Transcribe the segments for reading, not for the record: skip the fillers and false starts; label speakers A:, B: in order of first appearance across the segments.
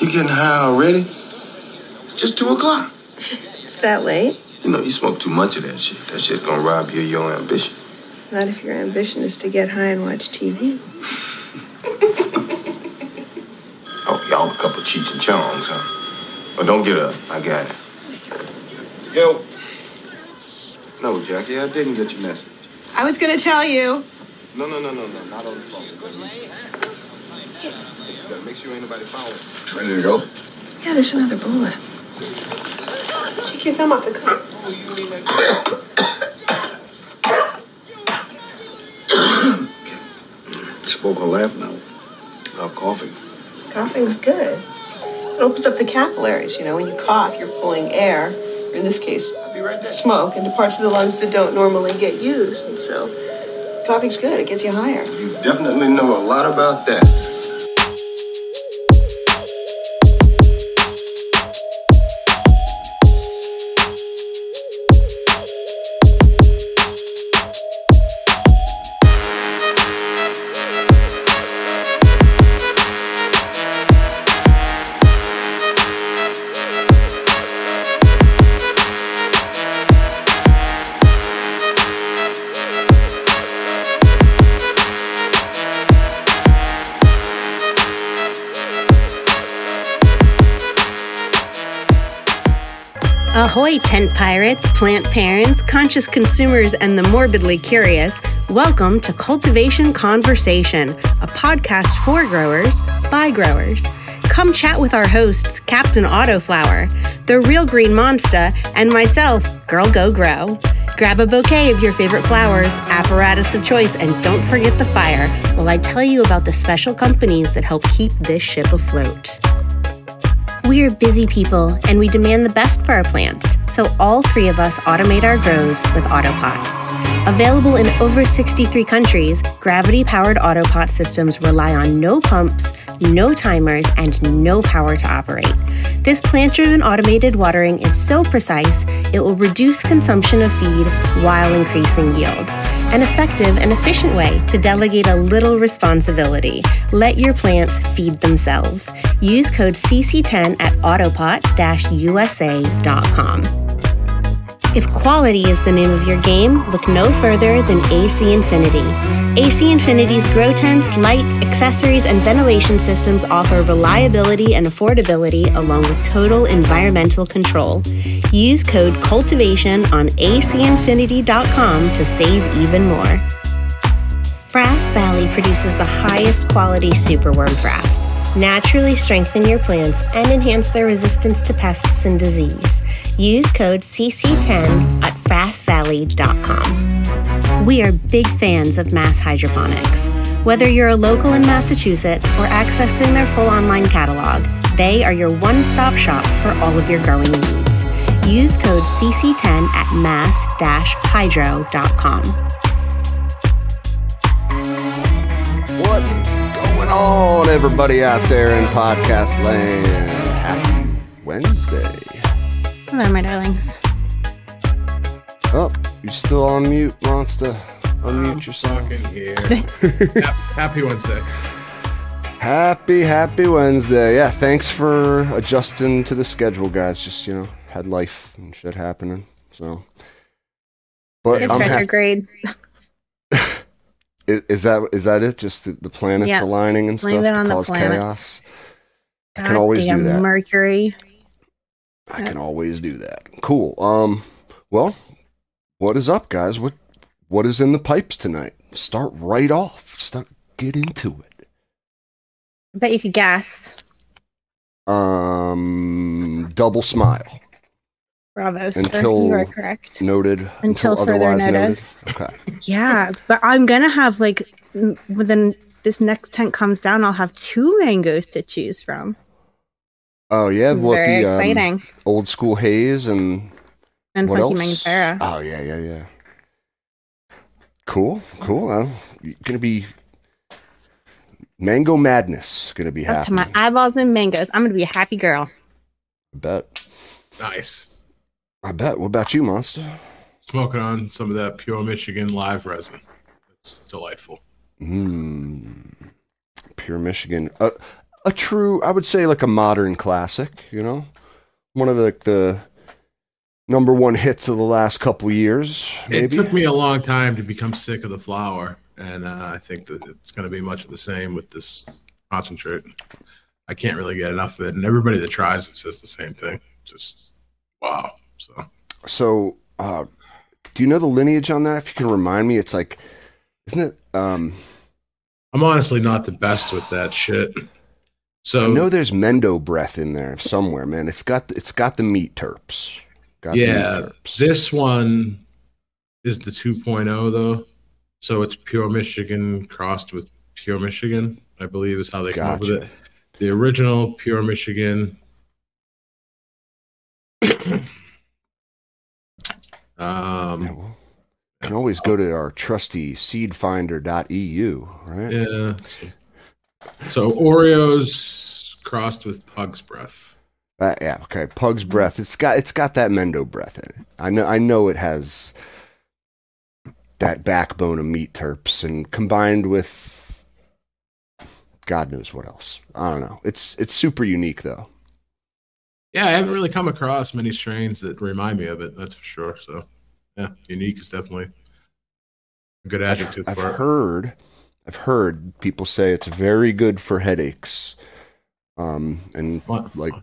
A: You getting high already? It's just 2 o'clock.
B: It's that late?
A: You know, you smoke too much of that shit. That shit's gonna rob you of your ambition.
B: Not if your ambition is to get high and watch TV.
A: Oh, y'all a couple Cheech and Chongs, huh? Well, don't get up. I got it. Yo. No, Jackie, I didn't get your message.
B: I was gonna tell you.
A: No, not on the phone. You gotta make sure ain't nobody following.
C: Ready to go?
B: Yeah, there's another bullet. Take your thumb off the cup.
C: Spoke a laugh now. About coughing.
B: Coughing's good. It opens up the capillaries. You know, when you cough, you're pulling air, or in this case, smoke, into parts of the lungs that don't normally get used. And so, coughing's good. It gets you higher.
A: You definitely know a lot about that.
D: Ahoy, tent pirates, plant parents, conscious consumers, and the morbidly curious. Welcome to Cultivation Conversation, a podcast for growers by growers. Come chat with our hosts, Captain Autoflower, the Real Green Monster, and myself, Girl Go Grow. Grab a bouquet of your favorite flowers, apparatus of choice, and don't forget the fire while I tell you about the special companies that help keep this ship afloat. We are busy people, and we demand the best for our plants, so all three of us automate our grows with Autopots. Available in over 63 countries, gravity-powered Autopot systems rely on no pumps, no timers, and no power to operate. This plant-driven automated watering is so precise, it will reduce consumption of feed while increasing yield. An effective and efficient way to delegate a little responsibility. Let your plants feed themselves. Use code CC10 at autopot-usa.com. If quality is the name of your game, look no further than AC Infinity. AC Infinity's grow tents, lights, accessories, and ventilation systems offer reliability and affordability along with total environmental control. Use code CULTIVATION on acinfinity.com to save even more. Frass Valley produces the highest quality superworm frass. Naturally strengthen your plants and enhance their resistance to pests and disease. Use code CC10 at frassvalley.com. We are big fans of mass hydroponics. Whether you're a local in Massachusetts or accessing their full online catalog, they are your one-stop shop for all of your growing needs. Use code CC10 at mass-hydro.com.
E: What is going on, everybody out there in podcast land? Happy Wednesday.
D: Hello, my darlings.
E: Oh, you're still on mute, Monster. Unmute yourself.
F: Fucking here. Happy Wednesday.
E: Happy Wednesday. Yeah, thanks for adjusting to the schedule, guys. Just, had life and shit happening. So, but
D: it's retrograde.
E: Is that it? Just the planets aligning and
D: Blame
E: stuff
D: it
E: to cause chaos? I can always do that.
D: Mercury.
E: I can always do that. Cool. Well, what is up, guys? What is in the pipes tonight? Start right off. Get into it.
D: I bet you could guess.
E: Double smile.
D: Bravo, sir.
E: Until
D: you are correct.
E: Noted.
D: Until further
E: otherwise
D: notice.
E: Noted. Okay.
D: Yeah, but I'm gonna have within this next tent comes down, I'll have 2 mangoes to choose from.
E: Oh yeah,
D: very exciting.
E: Old school haze and what
D: Funky
E: else?
D: Mango.
E: Oh yeah. Cool. Gonna be mango madness. Gonna be
D: Up to
E: happening.
D: my eyeballs in mangoes. I'm gonna be a happy girl.
E: I bet.
F: Nice.
E: I bet. What about you, Monster?
F: Smoking on some of that pure Michigan live resin. It's delightful.
E: Pure Michigan. I would say like a modern classic, you know? One of the number one hits of the last couple years, maybe.
F: It took me a long time to become sick of the flower, and I think that it's going to be much of the same with this concentrate. I can't really get enough of it, and everybody that tries it says the same thing. Just wow.
E: So, do you know the lineage on that? If you can remind me, it's like, isn't it?
F: I'm honestly not the best with that shit. So
E: I know there's Mendo breath in there somewhere, man. It's got the meat terps.
F: This one is the 2.0 though, so it's pure Michigan crossed with pure Michigan, I believe is how they come up with it. The original pure Michigan.
E: You can always go to our trusty seedfinder.eu, right?
F: Yeah. So Oreos crossed with Pug's breath.
E: Yeah, okay. Pug's breath. It's got that Mendo breath in it. I know it has that backbone of meat terps, and combined with God knows what else. I don't know. It's super unique though.
F: Yeah, I haven't really come across many strains that remind me of it. That's for sure. So, yeah, unique is definitely a good adjective for it. I've heard people say it's very good for headaches, and like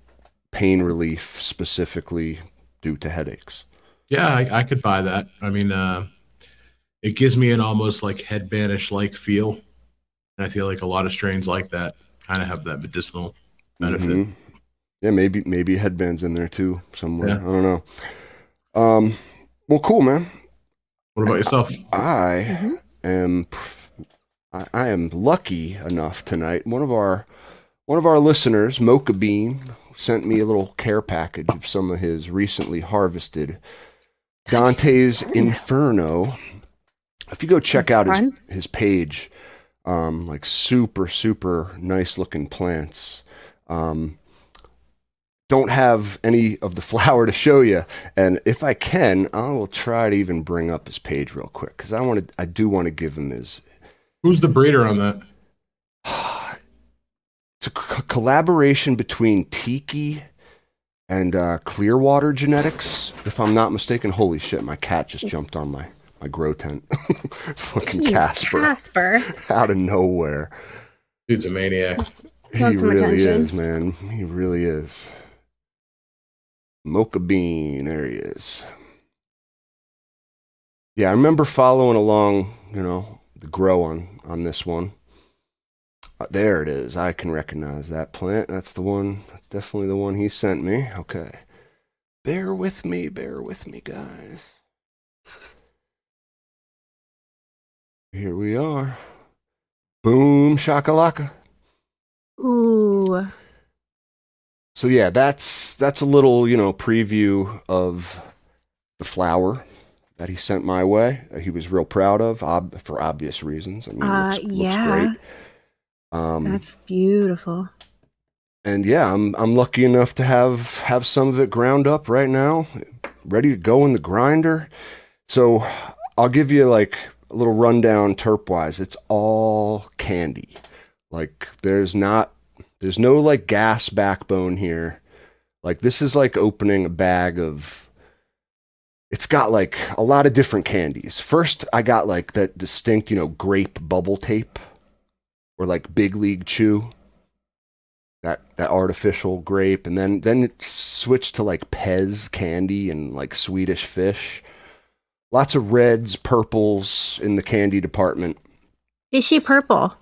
F: pain relief specifically due to headaches. Yeah, I could buy that. I mean, it gives me an almost like headbandish like feel, and I feel like a lot of strains like that kind of have that medicinal benefit.
E: Mm-hmm. Yeah, maybe headbands in there too somewhere. Yeah. I don't know. Well, cool, man.
F: What about yourself?
E: I am lucky enough tonight. One of our listeners, Mocha Bean, sent me a little care package of some of his recently harvested Dante's Inferno. If you go check out his page, like super nice looking plants. Don't have any of the flower to show you, and if I can, I will try to even bring up his page real quick because I do want to give him his.
F: Who's the breeder on that?
E: It's a collaboration between Tiki and Clearwater Genetics, if I'm not mistaken. Holy shit, my cat just jumped on my grow tent. Fucking Casper. Out of nowhere.
F: Dude's a maniac.
E: He really is, man. He really is. Mocha Bean, there he is. Yeah, I remember following along, the grow on this one. There it is. I can recognize that plant. That's the one. That's definitely the one he sent me. Okay. Bear with me, guys. Here we are. Boom shakalaka.
D: Ooh.
E: So yeah, that's a little, preview of the flower that he sent my way. He was real proud of, for obvious reasons. I mean, looks great.
D: That's beautiful.
E: And yeah, I'm lucky enough to have some of it ground up right now, ready to go in the grinder. So I'll give you like a little rundown terp wise. It's all candy. Like there's no like gas backbone here. Like this is like opening a bag of, it's got like a lot of different candies. First, I got like that distinct, grape bubble tape, or like Big League Chew, that artificial grape. And then it switched to like Pez candy and like Swedish Fish. Lots of reds, purples in the candy department.
D: Is she purple?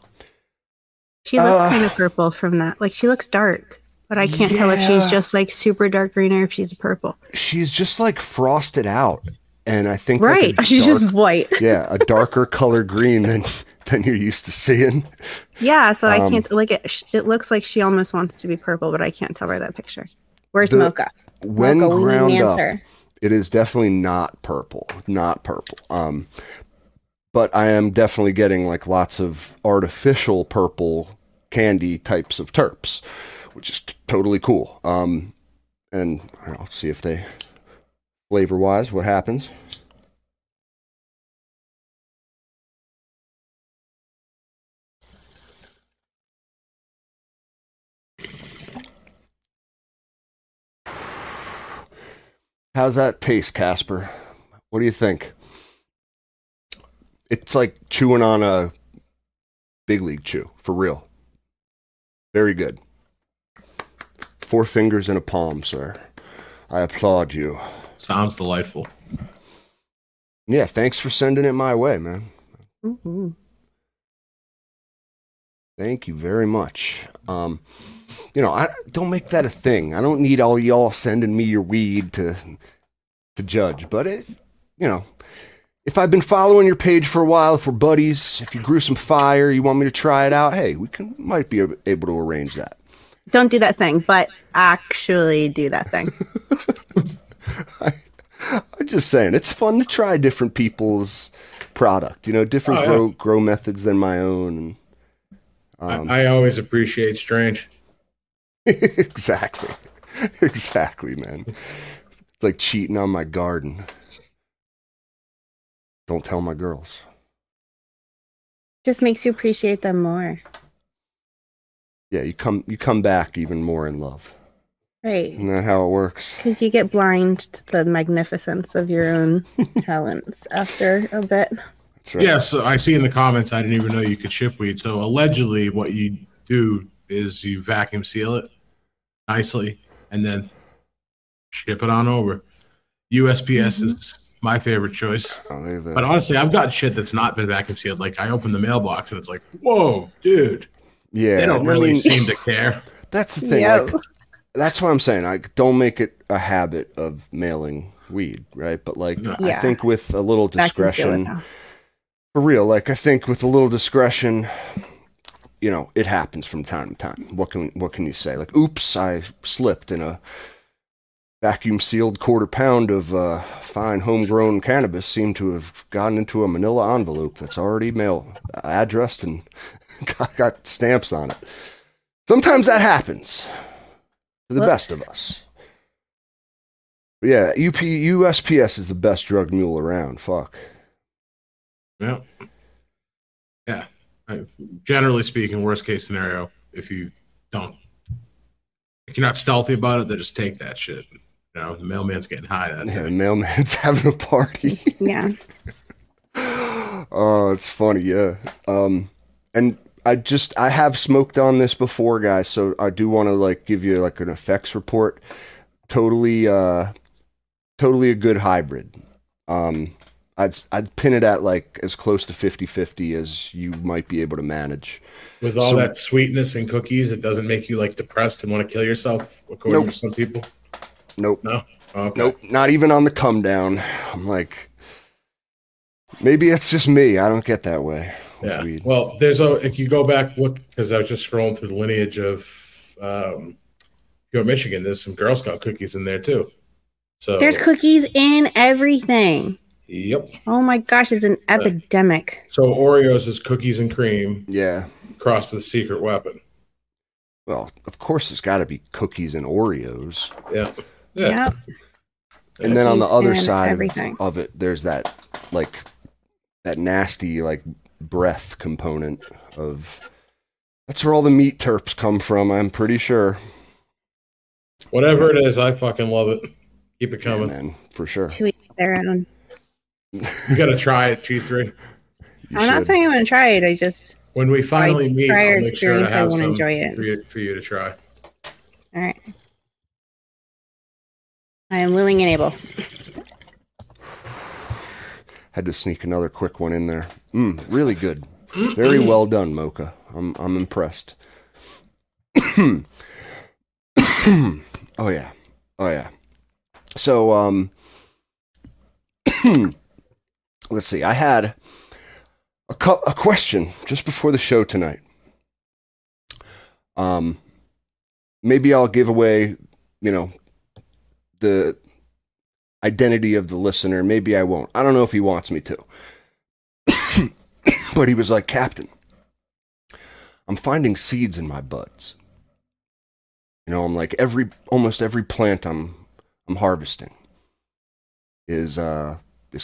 D: She looks kind of purple from that. Like she looks dark, but I can't tell if she's just like super dark green or if she's purple.
E: She's just like frosted out. And I think
D: right, she's just white.
E: Yeah, a darker color green than you're used to seeing.
D: Yeah, so I can't like it. It looks like she almost wants to be purple, but I can't tell by that picture. Where's Mocha?
E: When Mocha, ground up, it is definitely not purple. Not purple. But I am definitely getting like lots of artificial purple candy types of terps, which is totally cool. And I'll see if they, flavor wise, what happens. How's that taste, Casper? What do you think? It's like chewing on a big league chew, for real. Very good. 4 fingers in a palm, sir. I applaud you.
F: Sounds delightful.
E: Yeah, thanks for sending it my way, man.
D: Mm-hmm.
E: Thank you very much. I don't make that a thing. I don't need all y'all sending me your weed to judge. But if I've been following your page for a while, if we're buddies, if you grew some fire, you want me to try it out, hey, might be able to arrange that.
D: Don't do that thing, but actually do that thing.
E: I'm just saying, it's fun to try different people's product. Different grow methods than my own. And
F: I always appreciate strange.
E: Exactly, man. It's like cheating on my garden. Don't tell my girls.
D: Just makes you appreciate them more.
E: Yeah, you come back even more in love.
D: Right.
E: Isn't that how it works?
D: Because you get blind to the magnificence of your own talents after a bit.
E: That's right.
F: Yeah, so I see in the comments, I didn't even know you could ship weed. So allegedly what you do is you vacuum seal it nicely and then ship it on over. USPS is my favorite choice. But honestly, I've got shit that's not been vacuum sealed. Like I open the mailbox and it's like, whoa, dude.
E: Yeah.
F: They don't really seem to care.
E: That's the thing.
D: Yep.
E: Like, that's why I'm saying I don't make it a habit of mailing weed, right? But I think with a little discretion, for real, I think with a little discretion, it happens from time to time. What can you say? Like, oops, I slipped in a vacuum sealed quarter pound of fine homegrown cannabis seemed to have gotten into a manila envelope that's already addressed and got stamps on it. Sometimes that happens to the best of us. But yeah, USPS is the best drug mule around. Fuck.
F: Yeah. Yeah. Generally speaking, worst case scenario, if you're not stealthy about it, then just take that shit. The mailman's getting high that day.
E: The mailman's having a party.
D: Yeah.
E: Oh, it's funny, yeah. And I have smoked on this before, guys, so I do want to give you an effects report. Totally a good hybrid. I'd pin it at as close to 50-50 as you might be able to manage.
F: With all that sweetness and cookies, it doesn't make you depressed and want to kill yourself, according to some people?
E: Nope.
F: No? Okay.
E: Nope. Not even on the come down. I'm maybe it's just me. I don't get that way.
F: Yeah. Weed. Well, if you go back, look, because I was just scrolling through the lineage of Pure Michigan, there's some Girl Scout cookies in there too. So
D: there's cookies in everything.
F: Yep.
D: Oh my gosh, it's an epidemic.
F: So Oreos is cookies and cream.
E: Yeah.
F: Crossed with secret weapon.
E: Well, of course, it's got to be cookies and Oreos.
F: Yeah.
D: Yeah.
E: And then on the other side of it, there's that that nasty breath component of. That's where all the meat terps come from. I'm pretty sure.
F: Whatever it is, I fucking love it. Keep it coming,
E: man, for sure.
D: To each their own.
F: You got to try it, G3.
D: I'm not saying I'm going to try it. I just
F: when we finally meet, I'll make sure to have some
D: enjoy it
F: for you to try.
D: All right. I am willing and able.
E: Had to sneak another quick one in there. Really good. Very well done, Mocha. I'm impressed. Oh yeah. So let's see. I had a question just before the show tonight. Maybe I'll give away, the identity of the listener. Maybe I won't. I don't know if he wants me to. But he was like, Captain, I'm finding seeds in my buds. I'm almost every plant I'm harvesting is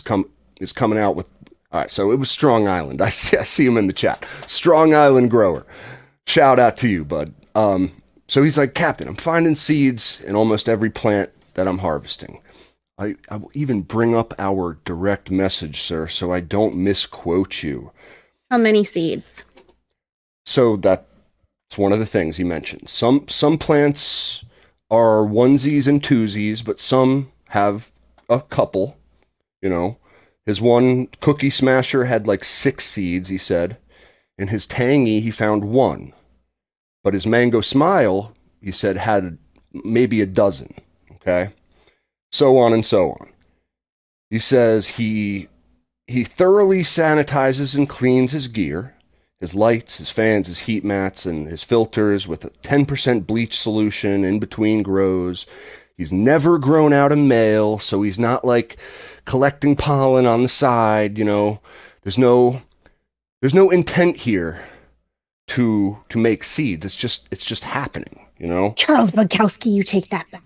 E: coming out with. All right, so it was Strong Island. I see him in the chat. Strong Island grower. Shout out to you, bud. So he's like, Captain, I'm finding seeds in almost every plant that I'm harvesting. I will even bring up our direct message, sir, so I don't misquote you.
D: How many seeds?
E: So that's one of the things he mentioned. Some plants are onesies and twosies, but some have a couple, you know. His one cookie smasher had like 6 seeds, he said. In his tangy, he found 1. But his mango smile, he said, had maybe a dozen, okay? So on and so on. He says he thoroughly sanitizes and cleans his gear, his lights, his fans, his heat mats, and his filters with a 10% bleach solution in between grows. He's never grown out a male, so he's not like collecting pollen on the side, you know. There's no intent here to make seeds. It's just happening, you know.
D: Charles Bukowski, you take that back.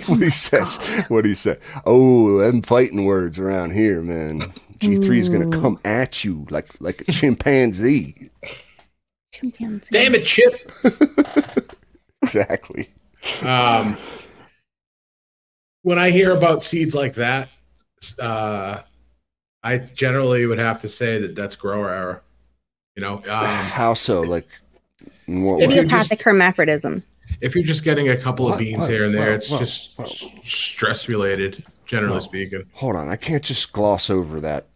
E: What he said. Oh, them fighting words around here, man. G3's gonna come at you like a chimpanzee.
D: Chimpanzee.
F: Damn it, Chip.
E: Exactly.
F: When I hear about seeds like that, I generally would have to say that that's grower error. You know,
E: how so? Like, in what way?
D: Idiopathic hermaphroditism.
F: If you're just getting a couple of beans here and there, it's just stress related, generally speaking.
E: Hold on, I can't just gloss over that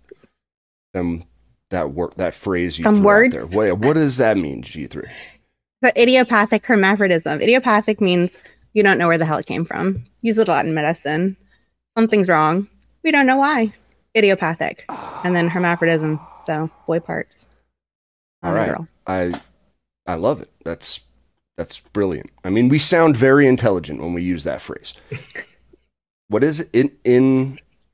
E: phrase you
D: Some
E: threw
D: words?
E: out there. Wait, what does that mean, G3?
D: The idiopathic hermaphroditism. Idiopathic means you don't know where the hell it came from. Use it a lot in medicine. Something's wrong. We don't know why. Idiopathic. And then hermaphroditism. So boy parts.
E: All right.
D: Girl.
E: I love it. That's brilliant. I mean, we sound very intelligent when we use that phrase. What is it?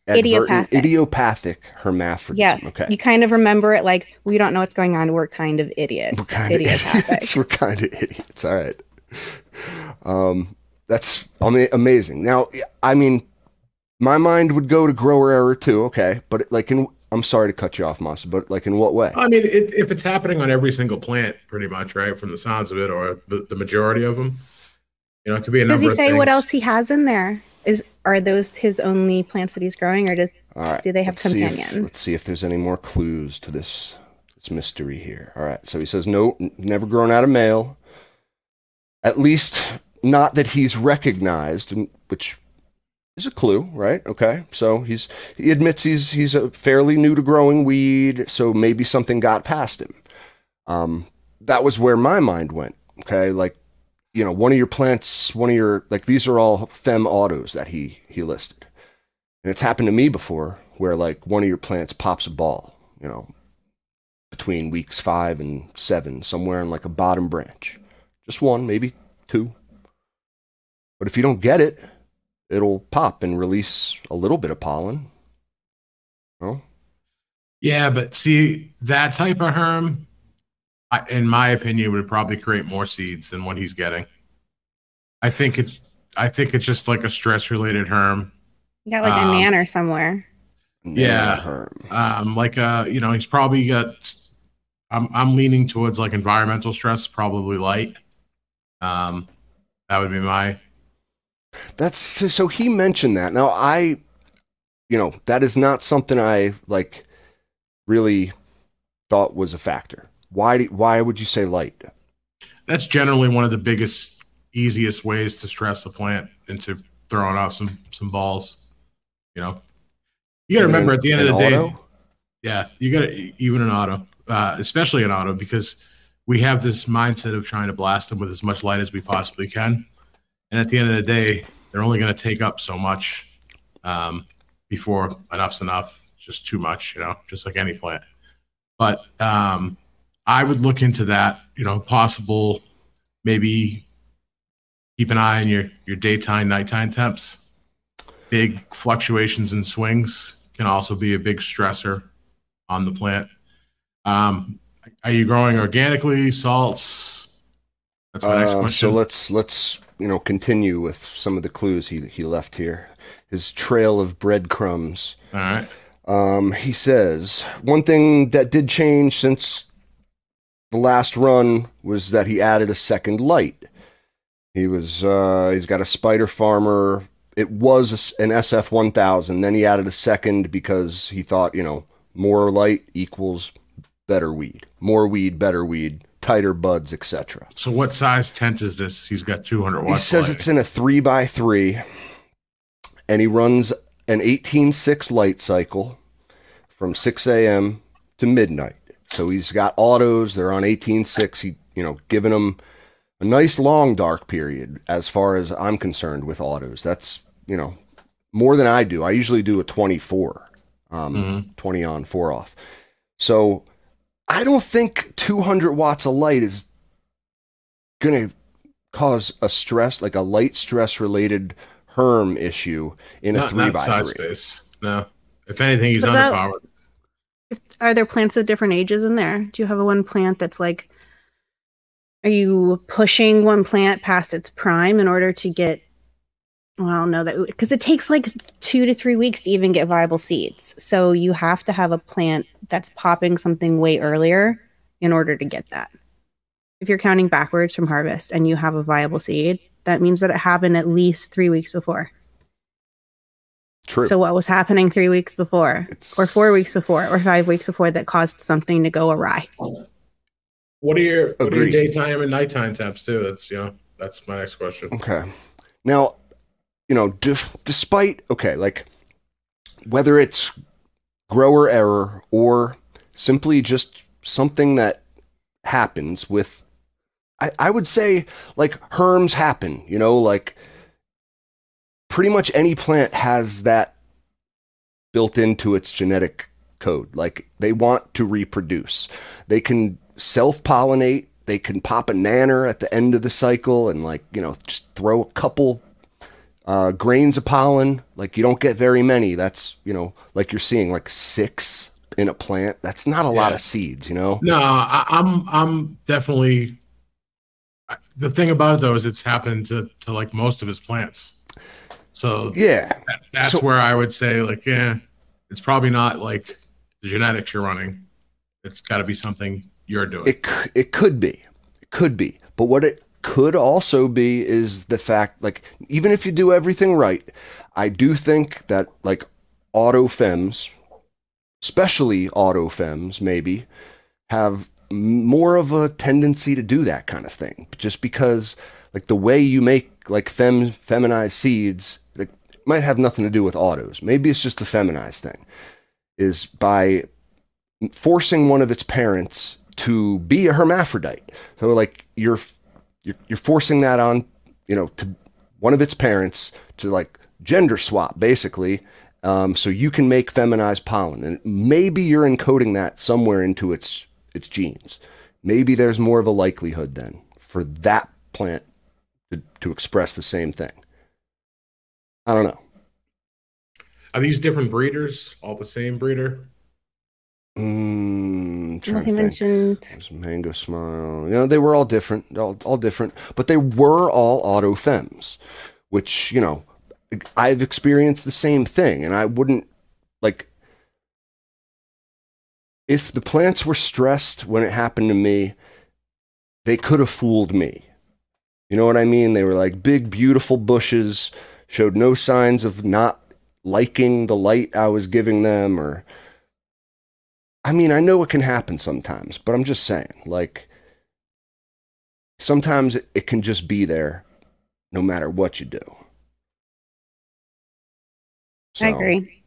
E: Idiopathic hermaphroditism.
D: Yeah.
E: Okay.
D: You kind of remember it like, we don't know what's going on. We're kind of idiots.
E: We're kind of idiots. We're kind of idiots. All right. That's amazing. Now, I mean, my mind would go to grower error too. Okay. But like I'm sorry to cut you off, Masa, but like in what way?
F: I mean, if it's happening on every single plant, pretty much, right? From the sounds of it, or the majority of them, you know, it could be a number of things.
D: Does he say what else he has in there? Are those his only plants that he's growing, or do they have companions?
E: Let's see if there's any more clues to this mystery here. All right. So he says, no, never grown out a male. At least not that he's recognized, which is a clue, right? Okay. So he admits he's a fairly new to growing weed, so maybe something got past him. That was where my mind went. Okay. Like, you know, one of your plants, like these are all fem autos that he listed. And it's happened to me before where like one of your plants pops a ball, you know, between weeks 5 and 7, somewhere in like a bottom branch. Just one, maybe 2. But if you don't get it, it'll pop and release a little bit of pollen. Oh,
F: yeah, but see, that type of herm, in my opinion, would probably create more seeds than what he's getting. I think it's just like a stress-related herm.
D: You got like a nanner somewhere.
F: Yeah, like you know, he's probably got. I'm leaning towards like environmental stress, probably light. That would be my.
E: That's so he mentioned that. Now that is not something I like really thought was a factor. Why would you say light?
F: That's generally one of the biggest, easiest ways to stress a plant into throwing off some balls. You know, you got to remember at the end of the day, yeah, you got to even an auto, especially an auto, because we have this mindset of trying to blast them with as much light as we possibly can. And at the end of the day, they're only going to take up so much before enough's enough. It's just too much, you know, just like any plant. But I would look into that, you know, possible, maybe keep an eye on your daytime, nighttime temps. Big fluctuations and swings can also be a big stressor on the plant. Are you growing organically, salts? That's my next question.
E: So let's continue with some of the clues he left here. His trail of breadcrumbs.
F: All right.
E: He says one thing that did change since the last run was that he added a second light. He's got a Spider Farmer it was an SF1000. Then he added a second because he thought, you know, more light equals better weed. More weed, better weed, tighter buds, etc.
F: So what size tent is this? He's got 200 watts.
E: He says it's in a 3x3, and he runs an 18.6 light cycle from 6 a.m. to midnight. So he's got autos. They're on 18.6. He, you know, giving them a nice long dark period as far as I'm concerned with autos. That's, you know, more than I do. I usually do a 24, 20 on, 4 off. So I don't think 200 watts of light is going to cause a stress, like a light stress related herm issue in a 3x3.
F: Size space. No. If anything, he's underpowered.
D: Are there plants of different ages in there? Do you have one plant that's like, are you pushing one plant past its prime in order to get, well, I don't know that, because it takes like 2 to 3 weeks to even get viable seeds. So you have to have a plant that's popping something way earlier in order to get that. If you're counting backwards from harvest and you have a viable seed, that means that it happened at least 3 weeks before.
E: True.
D: So what was happening 3 weeks before, or 4 weeks before, or 5 weeks before that caused something to go awry?
F: What are your daytime and nighttime temps too? That's, you know, that's my next question.
E: Okay. Now, you know, despite, okay, like whether it's grower error or simply just something that happens with, I would say like herms happen, you know, like pretty much any plant has that built into its genetic code. Like they want to reproduce. They can self-pollinate. They can pop a nanner at the end of the cycle and, like, you know, just throw a couple grains of pollen. Like you don't get very many. That's, you know, like you're seeing like 6 in a plant. That's not a lot of seeds, you know?
F: No, I'm definitely, the thing about it though is it's happened to like most of his plants. So
E: yeah,
F: that's where I would say, like, yeah, it's probably not like the genetics you're running. It's got to be something you're doing.
E: It could be. But what it could also be is the fact, like, even if you do everything right, I do think that, like, autofems, especially autofems, maybe, have more of a tendency to do that kind of thing. Just because, like, the way you make, like, feminized seeds, like, might have nothing to do with autos. Maybe it's just the feminized thing, is by forcing one of its parents to be a hermaphrodite. So, like, you're forcing that on, you know, to one of its parents to, like, gender swap, basically, so you can make feminized pollen. And maybe you're encoding that somewhere into its genes. Maybe there's more of a likelihood then for that plant to express the same thing. I don't know.
F: Are these different breeders? All the same breeder?
D: He mentioned
E: Mango Smile. You know, they were all different, all different, but they were all autofems, which, you know, I've experienced the same thing, and I wouldn't, like, if the plants were stressed when it happened to me, they could have fooled me. You know what I mean? They were like big, beautiful bushes, showed no signs of not liking the light I was giving them, or, I mean, I know it can happen sometimes, but I'm just saying, like, sometimes it can just be there no matter what you do. So,
D: I agree.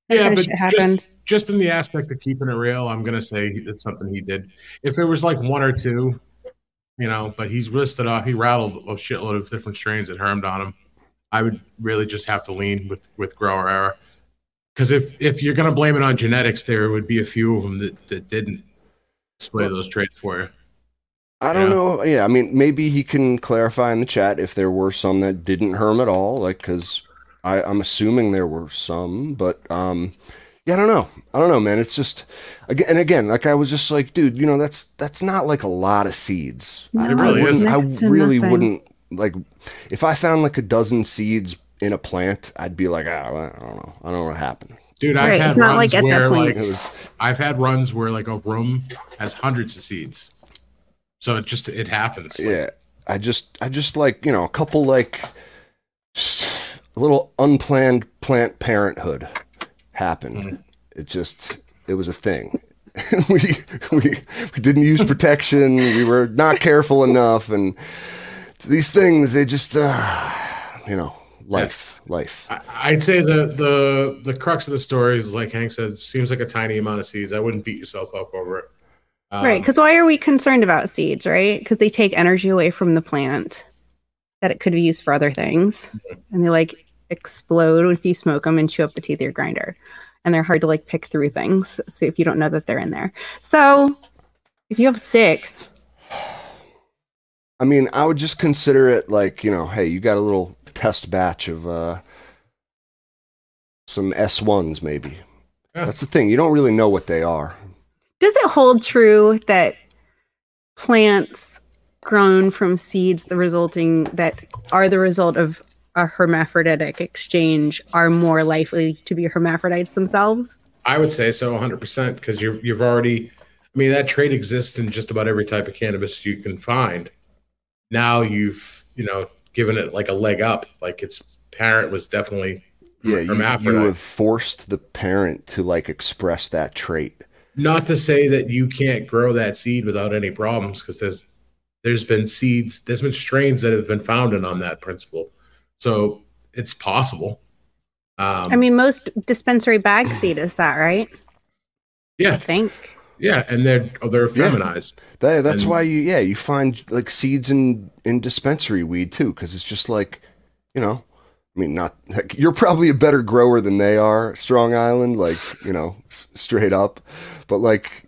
F: Yeah, but just in the aspect of keeping it real, I'm going to say it's something he did. If it was like 1 or 2, you know, but he's listed off, he rattled a shitload of different strains that hermed on him, I would really just have to lean with grower error. Because if you're going to blame it on genetics, there would be a few of them that didn't display those traits for you.
E: I don't know. Yeah, I mean, maybe he can clarify in the chat if there were some that didn't herm at all, like, because I'm assuming there were some, but yeah, I don't know, man. It's just, again, like, I was just like, dude, you know, that's not like a lot of seeds.
D: No,
F: it really isn't.
E: I really wouldn't, like, if I found like a dozen seeds in a plant, I'd be like, I don't know what happened.
F: Dude, I've had runs where, like, I've had runs where, like, a room has hundreds of seeds. So it happens.
E: Yeah. I just like, you know, a couple, like a little unplanned plant parenthood happened. It was a thing. we didn't use protection. We were not careful enough, and these things, they just life.
F: I'd say the crux of the story is, like Hank said, seems like a tiny amount of seeds. I wouldn't beat yourself up over it.
D: Right, because why are we concerned about seeds, right? Because they take energy away from the plant that it could be used for other things, and they like explode if you smoke them and chew up the teeth of your grinder, and they're hard to like pick through things. So if you don't know that they're in there, so if you have 6,
E: I mean, I would just consider it like, hey, you got a little test batch of some S1s, maybe. Yeah. That's the thing. You don't really know what they are.
D: Does it hold true that plants grown from seeds that are the result of a hermaphroditic exchange are more likely to be hermaphrodites themselves?
F: I would say so, 100%, because you've already, I mean, that trait exists in just about every type of cannabis you can find. Now you've, given it like a leg up, like its parent was definitely hermaphrodite.
E: You have forced the parent to like express that trait.
F: Not to say that you can't grow that seed without any problems, because there's been strains that have been founded on that principle. So it's possible.
D: I mean, most dispensary bag seed is that, right?
F: Yeah.
D: I think.
F: Yeah, and they're feminized.
E: Yeah. That's why you find like seeds in dispensary weed too, because it's just like, I mean, not like, you're probably a better grower than they are, Strong Island, like, straight up. But like,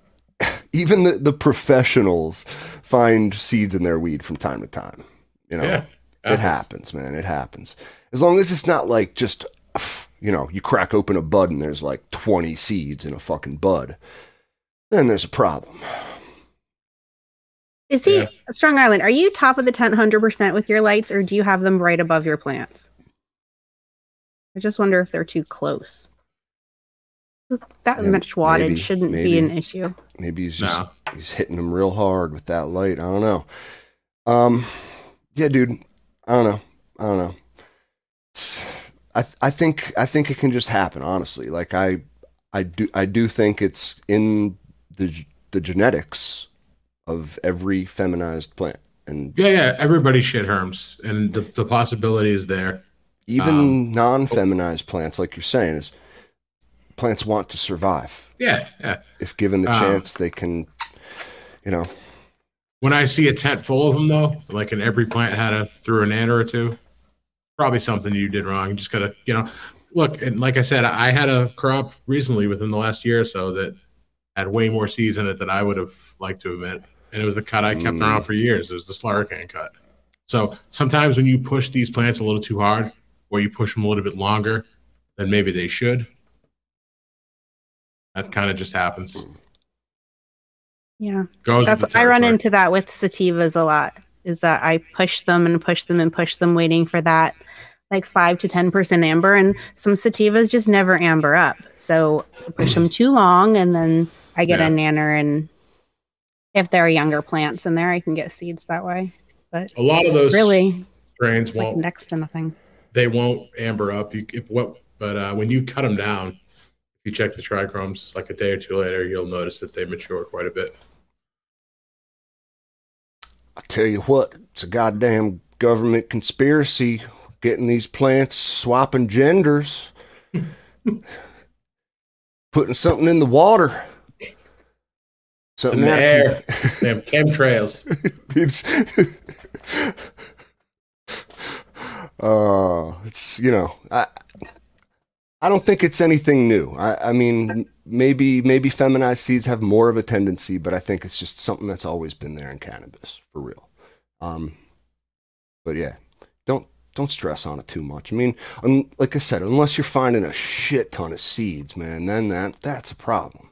E: even the professionals find seeds in their weed from time to time.
F: Yeah,
E: it happens, man. It happens. As long as it's not like just, you crack open a bud and there's like 20 seeds in a fucking bud, then there's a problem.
D: Is he Strong Island? Are you top of the tent 100% with your lights, or do you have them right above your plants? I just wonder if they're too close. That much wattage shouldn't be an issue.
E: Maybe he's hitting them real hard with that light. I don't know. Yeah, dude. I don't know. I think it can just happen, honestly. Like I do think it's in the genetics of every feminized plant. And
F: everybody shit herms, and the possibility is there.
E: Even non-feminized plants, like you're saying, is plants want to survive.
F: Yeah.
E: If given the chance, they can,
F: When I see a tent full of them, though, like in every plant had through an anner or two, probably something you did wrong. You just gotta, look. And like I said, I had a crop recently within the last year or so that had way more seeds in it than I would have liked to admit, and it was the cut I kept around for years. It was the Slurricane cut. So sometimes when you push these plants a little too hard, or you push them a little bit longer than maybe they should, that kind of just happens.
D: Yeah. I run into that with sativas a lot, is that I push them and push them and push them, waiting for that like 5 to 10% amber, and some sativas just never amber up. So I push them too long, and then I get a nanner, and if there are younger plants in there, I can get seeds that way. But
F: a lot of those
D: really
F: strains won't,
D: like next to nothing.
F: They won't amber up. But when you cut them down, if you check the trichromes like a day or two later, you'll notice that they mature quite a bit.
E: I tell you what, it's a goddamn government conspiracy getting these plants swapping genders, putting something in the water, something
F: in the air. Damn chemtrails.
E: I don't think it's anything new. I mean, maybe feminized seeds have more of a tendency, but I think it's just something that's always been there in cannabis, for real. But yeah, don't stress on it too much. I mean, like I said, unless you're finding a shit ton of seeds, man, then that's a problem.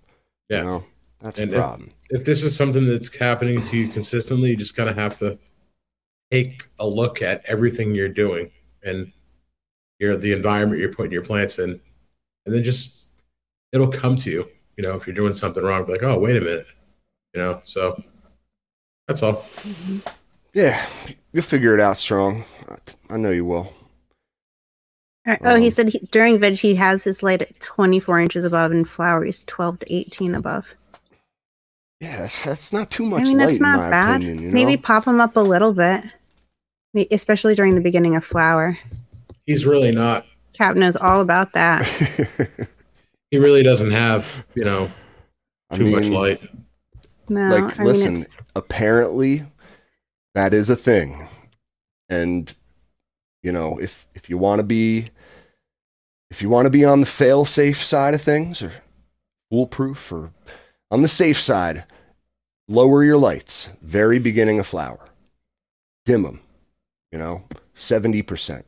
F: Yeah,
E: that's a problem.
F: If this is something that's happening to you consistently, you just kind of have to take a look at everything you're doing and the environment you're putting your plants in, and then just it'll come to you. If you're doing something wrong, be like, oh, wait a minute. So that's all.
E: Mm-hmm. Yeah, you'll figure it out, Strong. I know you will.
D: Oh, he said during veg he has his light at 24 inches above, and flower he's 12 to 18 above.
E: Yeah, that's not too much.
D: I mean, that's not bad.
E: Opinion, you know?
D: Maybe pop them up a little bit, especially during the beginning of flower.
F: He's really not.
D: Cap knows all about that.
F: He really doesn't have, too much light.
D: No,
E: like, listen, apparently that is a thing. And, if you want to be on the fail-safe side of things, or foolproof, or on the safe side, lower your lights. Very beginning of flower. Dim them, 70%,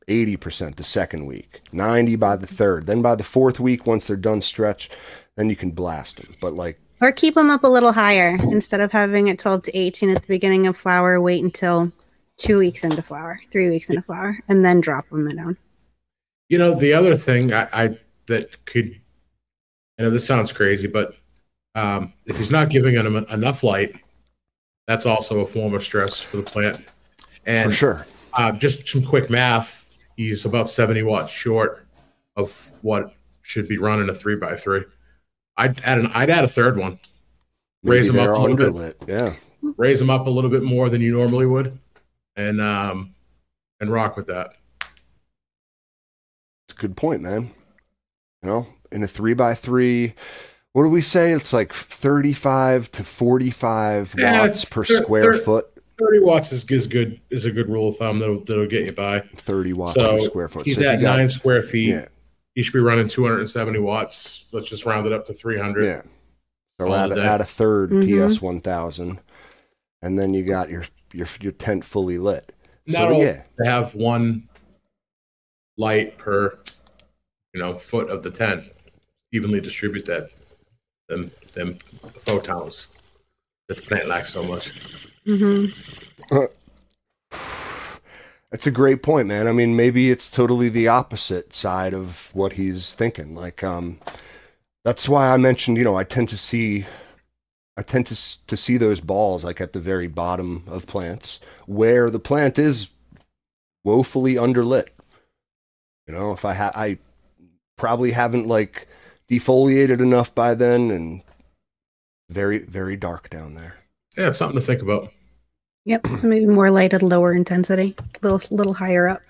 E: 80% the second week, 90 by the third. Then by the fourth week, once they're done stretch, then you can blast them. But
D: or keep them up a little higher. Instead of having it 12 to 18 at the beginning of flower, wait until 2 weeks into flower, 3 weeks into flower, and then drop them down.
F: The other thing that could, I know this sounds crazy, but if he's not giving them enough light, that's also a form of stress for the plant. And
E: for sure.
F: Just some quick math, he's about 70 watts short of what should be running a 3x3. I'd add a third one.
E: Maybe
F: raise them up a little
E: underlit.
F: bit.
E: Yeah.
F: Raise them up a little bit more than you normally would, and rock with that.
E: It's a good point, man. In a 3x3, what do we say? It's like 35 to 45 watts per square foot.
F: 30 watts is good. Is a good rule of thumb that'll get you by.
E: 30 watts per square foot.
F: He's at 9 square feet. Yeah. He should be running 270 watts. Let's just round it up to 300.
E: Yeah. So add a third TS1000, and then you got your tent fully lit.
F: To have one light per foot of the tent. Evenly distribute them photons that the plant lacks so much.
D: Mm-hmm.
E: That's a great point, man. I mean, maybe it's totally the opposite side of what he's thinking. That's why I mentioned, I tend to see those balls like at the very bottom of plants where the plant is woefully underlit. If I probably haven't defoliated enough by then, and very, very dark down there.
F: Yeah, it's something to think about.
D: Yep. So maybe more light at a lower intensity, a little higher up.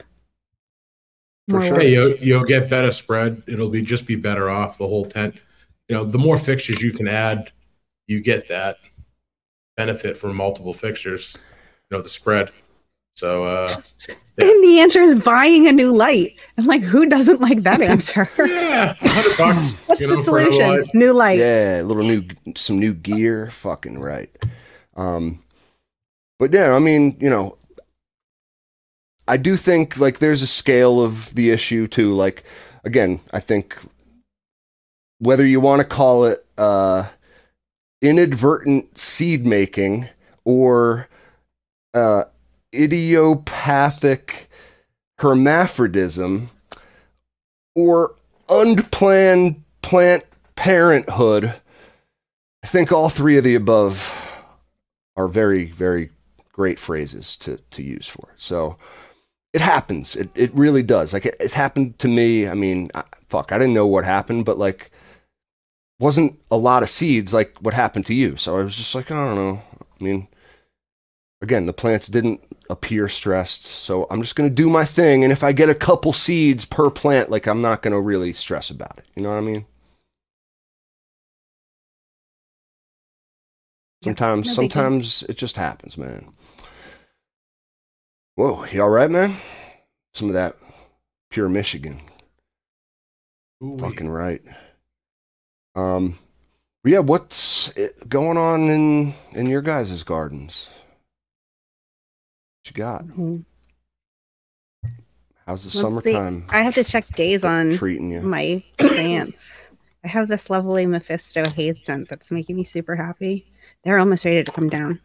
E: For sure.
F: Hey, you'll get better spread. It'll just be better off the whole tent. The more fixtures you can add, you get that benefit from multiple fixtures. The spread. So,
D: and the answer is buying a new light. I'm like, who doesn't like that answer?
F: Yeah, $100.
D: What's the solution? New light.
E: Yeah, some new gear. Fucking right. But yeah, I mean, I do think there's a scale of the issue too. Again, I think whether you want to call it inadvertent seed making or idiopathic hermaphroditism or unplanned plant parenthood, I think all three of the above are very, very great phrases to use for it. So it happens. It really does. It happened to me. I mean, I didn't know what happened, but wasn't a lot of seeds like what happened to you. So I was just I don't know. I mean, again, the plants didn't appear stressed, so I'm just going to do my thing. And if I get a couple seeds per plant, I'm not going to really stress about it. You know what I mean? Sometimes it just happens, man. Whoa, you all right, man? Some of that pure Michigan.
F: Ooh,
E: fucking right. Yeah, what's going on in your guys' gardens? What you got?
D: Mm-hmm.
E: How's the summertime?
D: I have to check days on
E: treating you.
D: My plants. I have this lovely Mephisto haze tent that's making me super happy. They're almost ready to come down,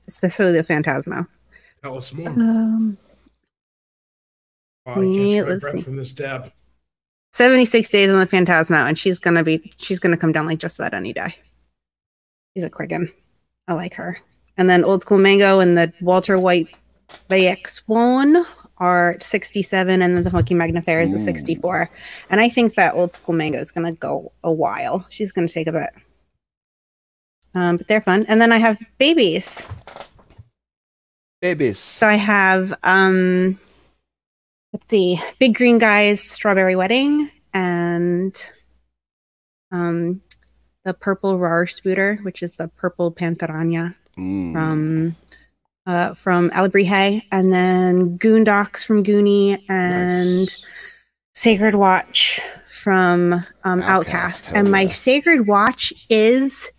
D: especially the Phantasma.
F: Tell us more.
D: Let's see.
F: From this dab.
D: 76 days on the Phantasma, and she's gonna come down just about any day. She's a Quicken. I like her. And then Old School Mango and the Walter White VX1 are 67, and then the Funky Magnifier is a 64. And I think that old school mango is going to go a while. She's going to take a bit. But they're fun. And then I have babies. So I have, let's see, Big Green Guy's Strawberry Wedding and the purple Rar Spooter, which is the purple Pantherania from Alabrije, and then Goondocks from Goonie, and Sacred Watch from Outcast. And my Sacred Watch is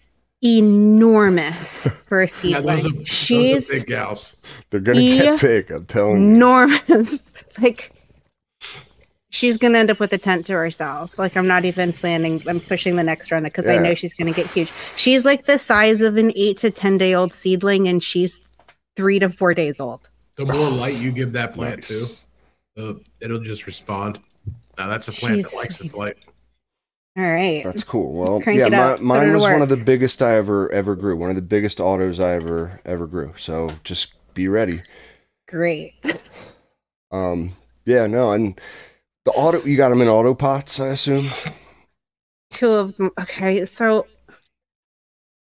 D: enormous for a seedling.
F: Those are big gals.
E: They're gonna get big, I'm telling you.
D: Enormous. Like, she's gonna end up with a tent to herself. Like, I'm not even planning. I'm pushing the next round because I know she's gonna get huge. She's like the size of an 8 to 10 day old seedling, and she's 3 to 4 days old.
F: The more light you give that plant too, it'll just respond. Now that's a plant that likes its light.
D: All right.
E: That's cool. Well, yeah, mine was one of the biggest I ever grew. One of the biggest autos I ever grew. So just be ready.
D: Great.
E: Yeah, no, and the auto, you got them in auto pots, I assume?
D: 2 of them. Okay, so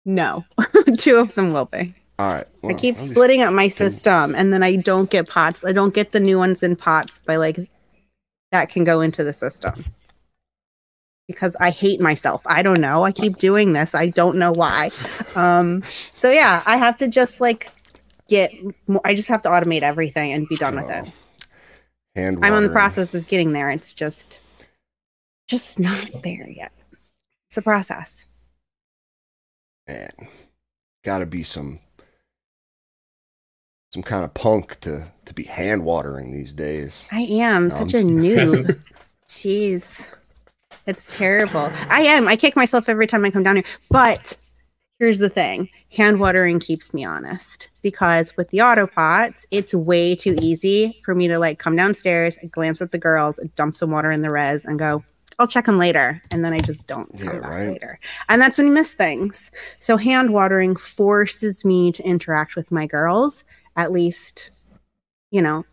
D: no. 2 of them will be.
E: All right. Well,
D: I keep splitting up my system, and then I don't get pots. I don't get the new ones in pots by like that can go into the system. Because I hate myself. I don't know. I keep doing this. I don't know why. So yeah, I have to just like I just have to automate everything and be done with it. I'm on the process of getting there. It's just not there yet. It's a process.
E: Man, gotta be some kind of punk to be hand watering these days.
D: I am such a noob. Jeez. It's terrible. I am. I kick myself every time I come down here. But here's the thing. Hand watering keeps me honest. Because with the auto pots, it's way too easy for me to like come downstairs, glance at the girls, dump some water in the res, and go, I'll check them later. And then I just don't come back later. And that's when you miss things. So hand watering forces me to interact with my girls. At least, you know,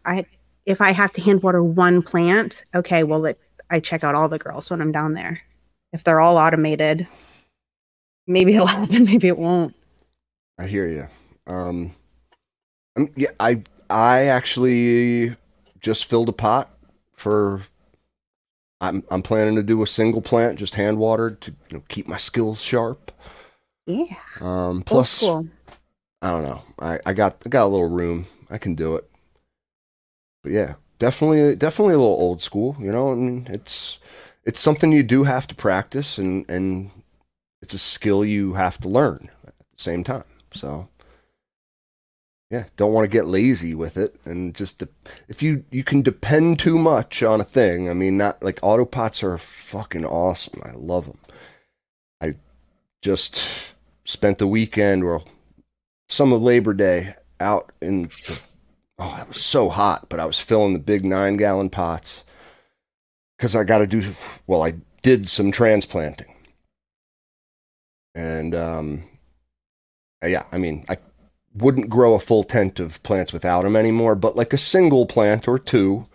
D: if I have to hand water one plant, okay, well, I check out all the girls when I'm down there. If they're all automated, maybe it'll happen, maybe it won't.
E: I hear you. Yeah, I actually just filled a pot for. I'm planning to do a single plant, just hand watered to keep my skills sharp.
D: Yeah.
E: Plus, cool. I don't know. I got a little room. I can do it. But yeah. Definitely a little old school, you know, and it's something you do have to practice, and it's a skill you have to learn at the same time. So, yeah, don't want to get lazy with it, and just if you can depend too much on a thing. I mean, not like auto pots are fucking awesome. I love them. I just spent the weekend or some of Labor Day out in the. Oh, it was so hot, but I was filling the big 9-gallon pots because I did some transplanting. And, yeah, I mean, I wouldn't grow a full tent of plants without them anymore, but like a single plant or 2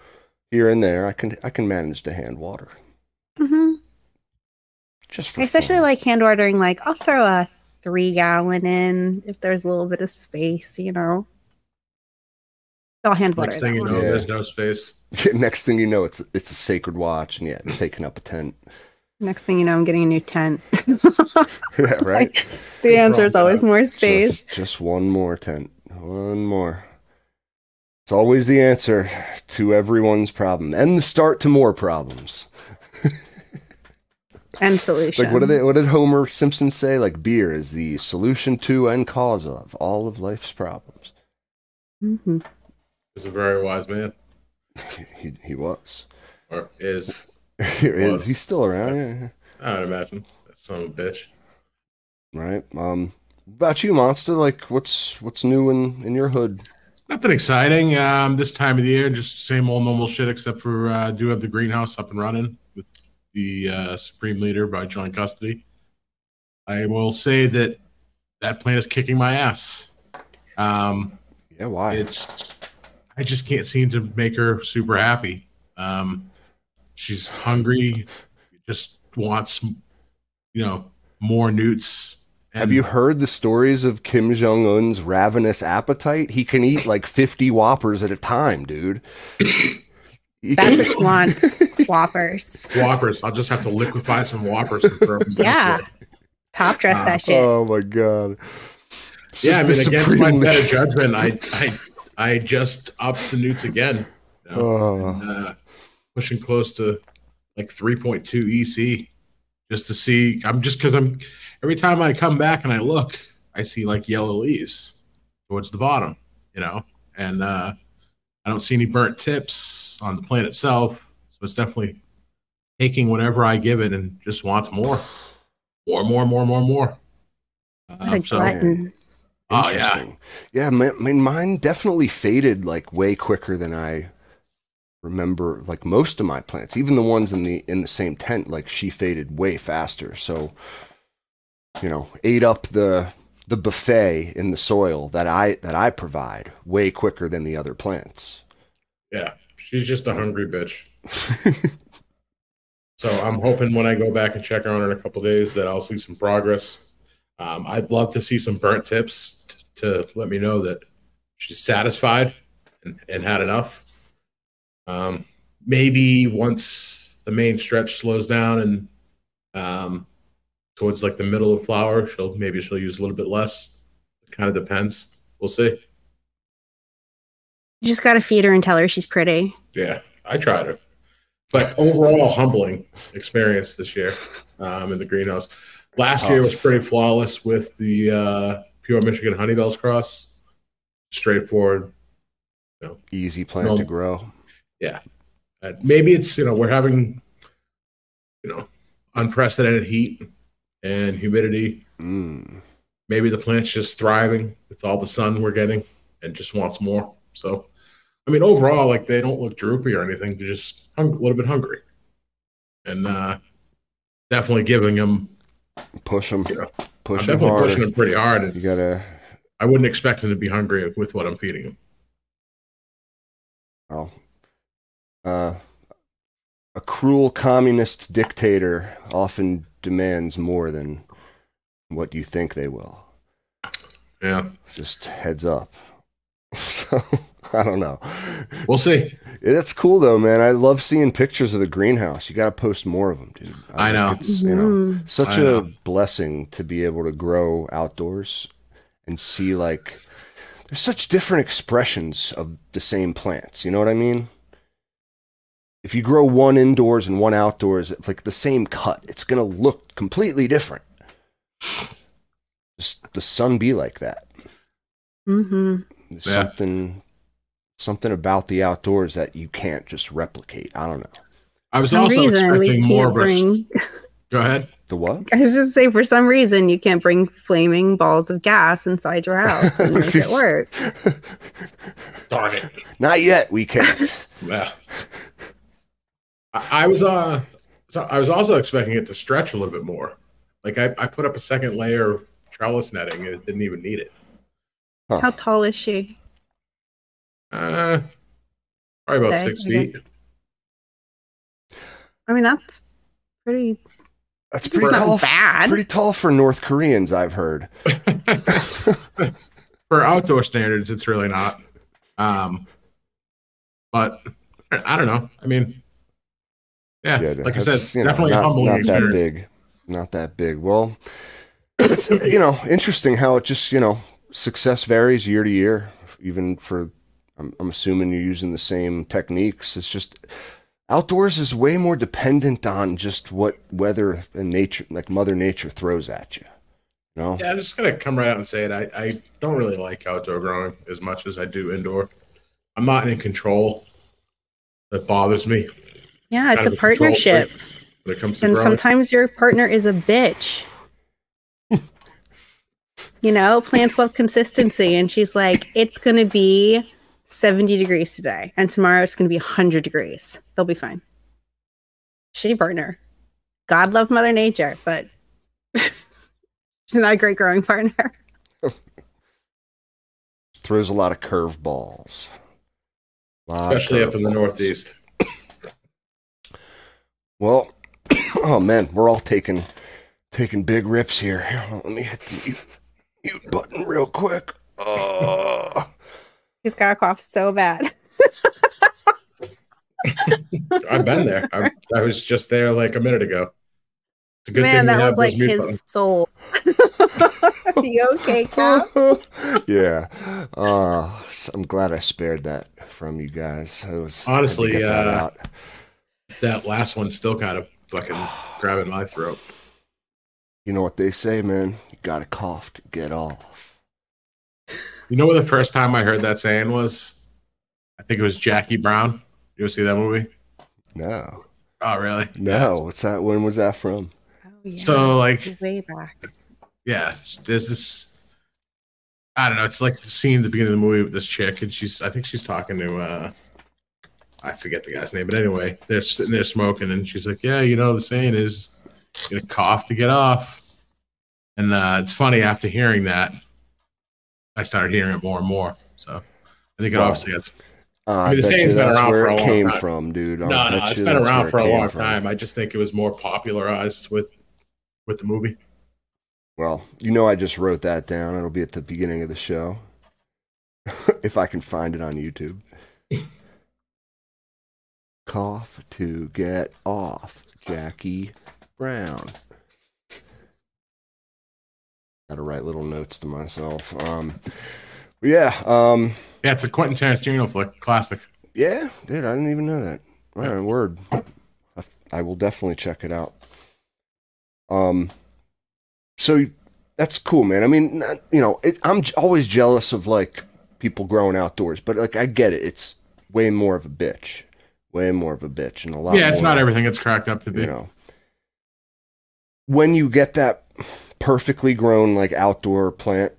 E: here and there, I can manage to hand water.
D: Mm-hmm.
E: Just for
D: especially
E: fun.
D: like hand watering, like I'll throw a 3-gallon in if there's a little bit of space, you know. I'll hand water.
F: Next thing you know, there's no space.
E: Next thing you know, it's a Sacred Watch, and it's taking up a tent.
D: Next thing you know, I'm getting a new tent.
E: Yeah, right.
D: Like, the answer is always more space.
E: Just one more tent. One more. It's always the answer to everyone's problem, and the start to more problems.
D: And solutions.
E: Like what did Homer Simpson say? Like beer is the solution to and cause of all of life's problems.
D: Mm-hmm.
F: He's a very wise man.
E: He was.
F: Or is.
E: He is. He's still around. Yeah.
F: I would imagine. That son of a bitch.
E: Right. About you, Monster? Like, what's new in your hood?
F: Nothing exciting. This time of the year, just same old normal shit. Except for do have the greenhouse up and running with the Supreme Leader by joint custody. I will say that plant is kicking my ass.
E: Yeah. Why?
F: I just can't seem to make her super happy. She's hungry, just wants, more newts.
E: Have you heard the stories of Kim Jong-un's ravenous appetite? He can eat like 50 Whoppers at a time, dude.
D: That's what she wants. Whoppers.
F: Whoppers. I'll just have to liquefy some Whoppers and throw them.
D: Yeah. Top dress that shit.
E: Oh my god.
F: Yeah, I mean, against my better judgment, I just upped the newts again. Pushing close to like 3.2 EC just to see. Every time I come back and I look, I see like yellow leaves towards the bottom, and I don't see any burnt tips on the plant itself. So it's definitely taking whatever I give it and just wants more.
E: Interesting. Yeah, mine definitely faded like way quicker than I remember. Like most of my plants, even the ones in the same tent, like she faded way faster. So, ate up the buffet in the soil that I provide way quicker than the other plants.
F: Yeah, she's just a hungry bitch. So I'm hoping when I go back and check on her in a couple days that I'll see some progress. I'd love to see some burnt tips to let me know that she's satisfied and had enough. Maybe once the main stretch slows down and towards like the middle of flower, she'll use a little bit less. It kind of depends. We'll see.
D: You just got to feed her and tell her she's pretty.
F: Yeah, I tried her. But overall, humbling experience this year in the greenhouse. Last year was pretty flawless with the Pure Michigan Honeybells cross. Straightforward.
E: Easy plant to grow.
F: Yeah. Maybe it's, we're having, unprecedented heat and humidity. Maybe the plant's just thriving with all the sun we're getting and just wants more. So, I mean, overall, like they don't look droopy or anything. They're just a little bit hungry. And definitely giving them.
E: Push them.
F: Push them hard. Pushing them pretty hard. And
E: you gotta.
F: I wouldn't expect them to be hungry with what I'm feeding them.
E: Well, a cruel communist dictator often demands more than what you think they will.
F: Yeah.
E: Just heads up. So, I don't know.
F: We'll see.
E: It's cool though, man. I love seeing pictures of the greenhouse. You got to post more of them, dude.
F: I know.
E: It's such a blessing to be able to grow outdoors and see like there's such different expressions of the same plants. You know what I mean? If you grow one indoors and one outdoors, it's like the same cut. It's going to look completely different. Just the sun be like that. There's something about the outdoors that you can't just replicate. I don't know.
F: I was also expecting more of a... Go ahead.
E: The what?
D: I was just say, for some reason, you can't bring flaming balls of gas inside your house and make it work.
F: Darn it.
E: Not yet. We can't.
F: Yeah. I was also expecting it to stretch a little bit more. Like I put up a second layer of trellis netting and it didn't even need it.
D: Huh. How tall is she?
F: Probably about 6 feet. I
D: mean, that's pretty.
E: That's pretty tall.
D: Bad.
E: Pretty tall for North Koreans, I've heard.
F: For outdoor standards, it's really not. But I don't know. I mean, yeah, like I said, definitely a humbling experience.
E: That big. Not that big. Well, it's interesting how it just success varies year to year. Even for, I'm assuming you're using the same techniques. It's just outdoors is way more dependent on just what weather and nature, like Mother Nature, throws at you. Yeah,
F: I'm just gonna come right out and say it. I don't really like outdoor growing as much as I do indoor. I'm not in control. That bothers me.
D: Yeah, it's a partnership.
F: When it comes to
D: and
F: growing.
D: Sometimes your partner is a bitch. Plants love consistency, and she's like, it's going to be 70 degrees today, and tomorrow it's going to be 100 degrees. They'll be fine. Shitty partner. God love Mother Nature, but she's not a great growing partner.
E: Throws a lot of curveballs.
F: Especially up in the Northeast.
E: Well, oh man, we're all taking big rips here. Here, let me hit the mute button real quick.
D: He's got a cough so bad.
F: I've been there. I was just there like a minute ago. It's a good
D: Man,
F: thing
D: that
F: we have
D: was like
F: those mute
D: his
F: buttons.
D: soul. Are you okay, Cap?
E: Yeah. I'm glad I spared that from you guys.
F: Honestly, that last one's still kind of fucking grabbing my throat.
E: You know what they say, man? You gotta cough to get off.
F: You know what the first time I heard that saying was? I think it was Jackie Brown. You ever see that movie?
E: No.
F: Oh, really?
E: No. What's that? When was that from?
D: Oh, yeah.
F: So, like,
D: way back.
F: Yeah, there's this. I don't know. It's like the scene at the beginning of the movie with this chick, and I think she's talking to. I forget the guy's name, but anyway, they're sitting there smoking, and she's like, "Yeah, you know, the saying is, you gotta cough to get off." And it's funny, after hearing that, I started hearing it more and more. So I think it obviously gets. I mean, the saying's been around for a long time.
E: Came from, dude.
F: No, it's been around for a long time. I just think it was more popularized with the movie.
E: Well, you know, I just wrote that down. It'll be at the beginning of the show. If I can find it on YouTube. Cough to get off, Jackie Brown. Gotta write little notes to myself. Yeah,
F: it's a Quentin Tarantino flick, classic.
E: Yeah, dude, I didn't even know that. All right, word. I will definitely check it out. So that's cool, man. I mean, you know, I'm always jealous of like people growing outdoors, but like I get it. It's way more of a bitch, and a lot.
F: Yeah, it's not everything it's cracked up to be.
E: You know, when you get that perfectly grown like outdoor plant,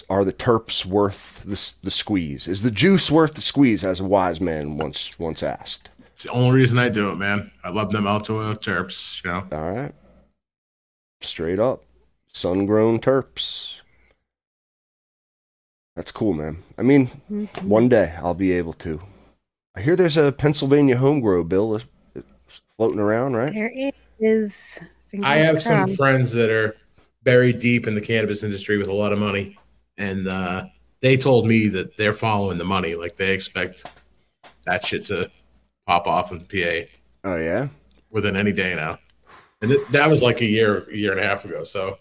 E: are the terps worth the squeeze? Is the juice worth the squeeze? As a wise man once asked.
F: It's the only reason I do it, man. I love them outdoor terps. You know.
E: All right. Straight up. Sun-grown terps. That's cool, man. I mean, one day I'll be able to. I hear there's a Pennsylvania homegrown bill floating around, right?
D: There is.
F: I have some friends that are buried deep in the cannabis industry with a lot of money, and they told me that they're following the money. Like, they expect that shit to pop off in PA.
E: Oh, yeah?
F: Within any day now. And that was like a year and a half ago. So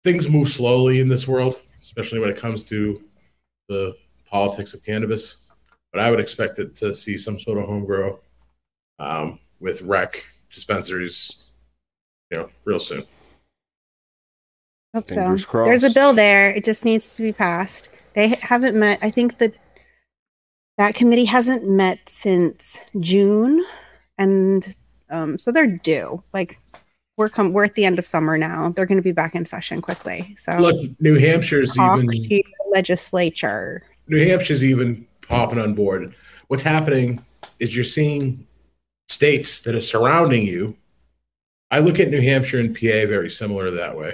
F: things move slowly in this world, especially when it comes to the politics of cannabis. But I would expect it to see some sort of home grow with rec dispensaries, you know, real soon.
D: Hope so. There's a bill there. It just needs to be passed. They haven't met. I think that committee hasn't met since June, and so they're due. Like, we're at the end of summer now. They're going to be back in session quickly. So
F: look, New Hampshire's even
D: to the legislature.
F: New Hampshire's even popping on board. What's happening is you're seeing states that are surrounding you. I look at New Hampshire and PA very similar that way.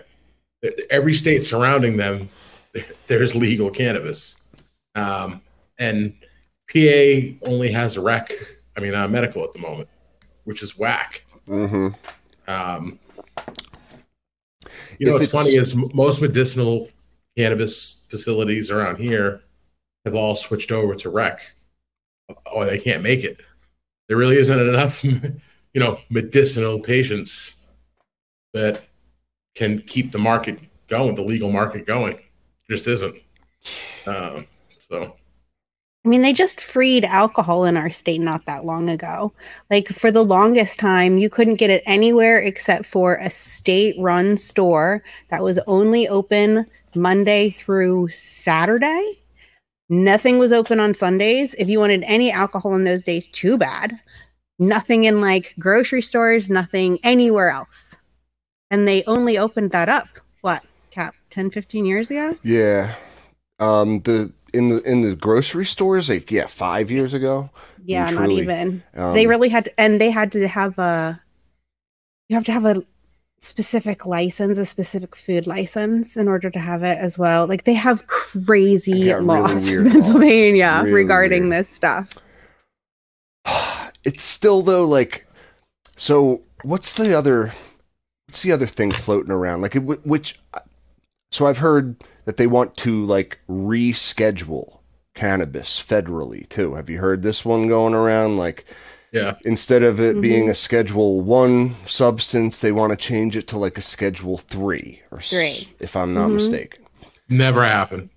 F: Every state surrounding them, there's legal cannabis, and PA only has medical at the moment, which is whack.
E: Mm-hmm.
F: You know, what's funny is most medicinal cannabis facilities around here have all switched over to rec, or they can't make it. There really isn't enough, medicinal patients that can keep the market going, the legal market going. There just isn't.
D: I mean, they just freed alcohol in our state not that long ago. Like, for the longest time, you couldn't get it anywhere except for a state-run store that was only open Monday through Saturday. Nothing was open on Sundays. If you wanted any alcohol in those days, too bad. Nothing in, like, grocery stores, nothing anywhere else. And they only opened that up, Cap, 10, 15 years ago?
E: Yeah. In the grocery stores, 5 years ago.
D: Yeah, not even. They really had to, and they had to have you have to have a specific license, a specific food license in order to have it as well. Like, they have crazy laws in Pennsylvania regarding this stuff.
E: it's still though like, so what's the other thing floating around? Like so I've heard that they want to like reschedule cannabis federally too. Have you heard this one going around? Like,
F: yeah,
E: instead of it being a Schedule 1 substance, they want to change it to like a Schedule 3 or 3, if I'm not mistaken.
F: Never happened.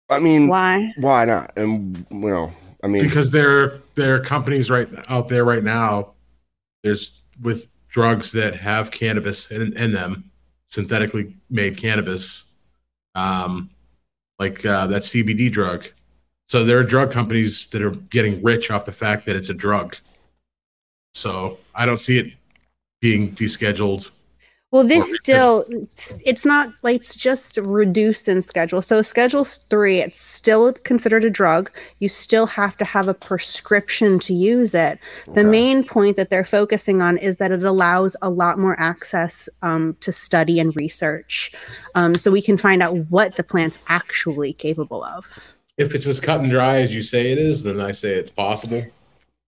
E: I mean,
D: why
E: not? And I mean,
F: because there are companies right out there right now. There's with drugs that have cannabis in them, synthetically made cannabis, like that CBD drug. So there are drug companies that are getting rich off the fact that it's a drug. So I don't see it being descheduled.
D: Well, this still, it's not like it's just reduced in schedule. So Schedule 3, it's still considered a drug. You still have to have a prescription to use it. The main point that they're focusing on is that it allows a lot more access to study and research. So we can find out what the plant's actually capable of.
F: If it's as cut and dry as you say it is, then I say it's possible.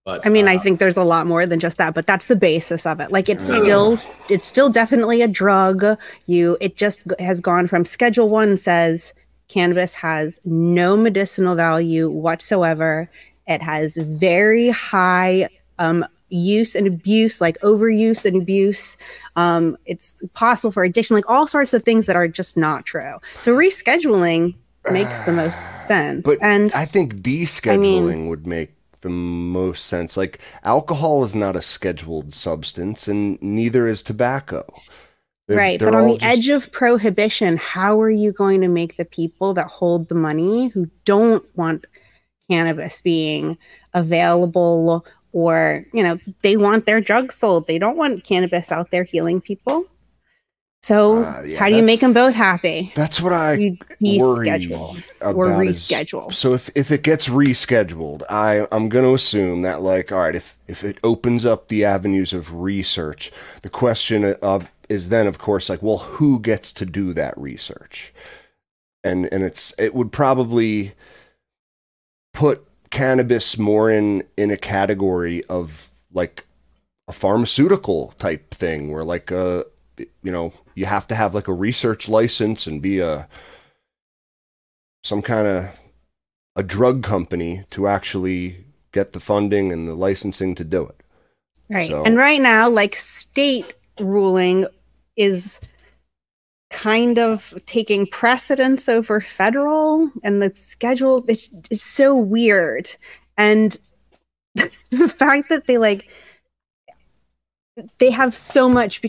F: But,
D: I mean, I think there's a lot more than just that, but that's the basis of it. Like it's still definitely a drug. It just has gone from Schedule 1 says cannabis has no medicinal value whatsoever. It has very high use and abuse, like overuse and abuse. It's possible for addiction, like all sorts of things that are just not true. So rescheduling makes the most sense.
E: But
D: and
E: I think descheduling would make the most sense. Like alcohol is not a scheduled substance, and neither is tobacco.
D: Right, but on the edge of prohibition, how are you going to make the people that hold the money who don't want cannabis being available, or they want their drugs sold, they don't want cannabis out there healing people? So how do you make them both happy?
E: That's what I worry
D: deschedule or reschedule.
E: So if it gets rescheduled, I'm going to assume that, like, all right, if it opens up the avenues of research, the question is then, of course, like, well, who gets to do that research? And it would probably put cannabis more in a category of like a pharmaceutical type thing, where like you have to have like a research license and be some kind of a drug company to actually get the funding and the licensing to do it.
D: Right. So, and right now, like, state ruling is kind of taking precedence over federal, and the schedule, it's so weird. And the fact that they have so much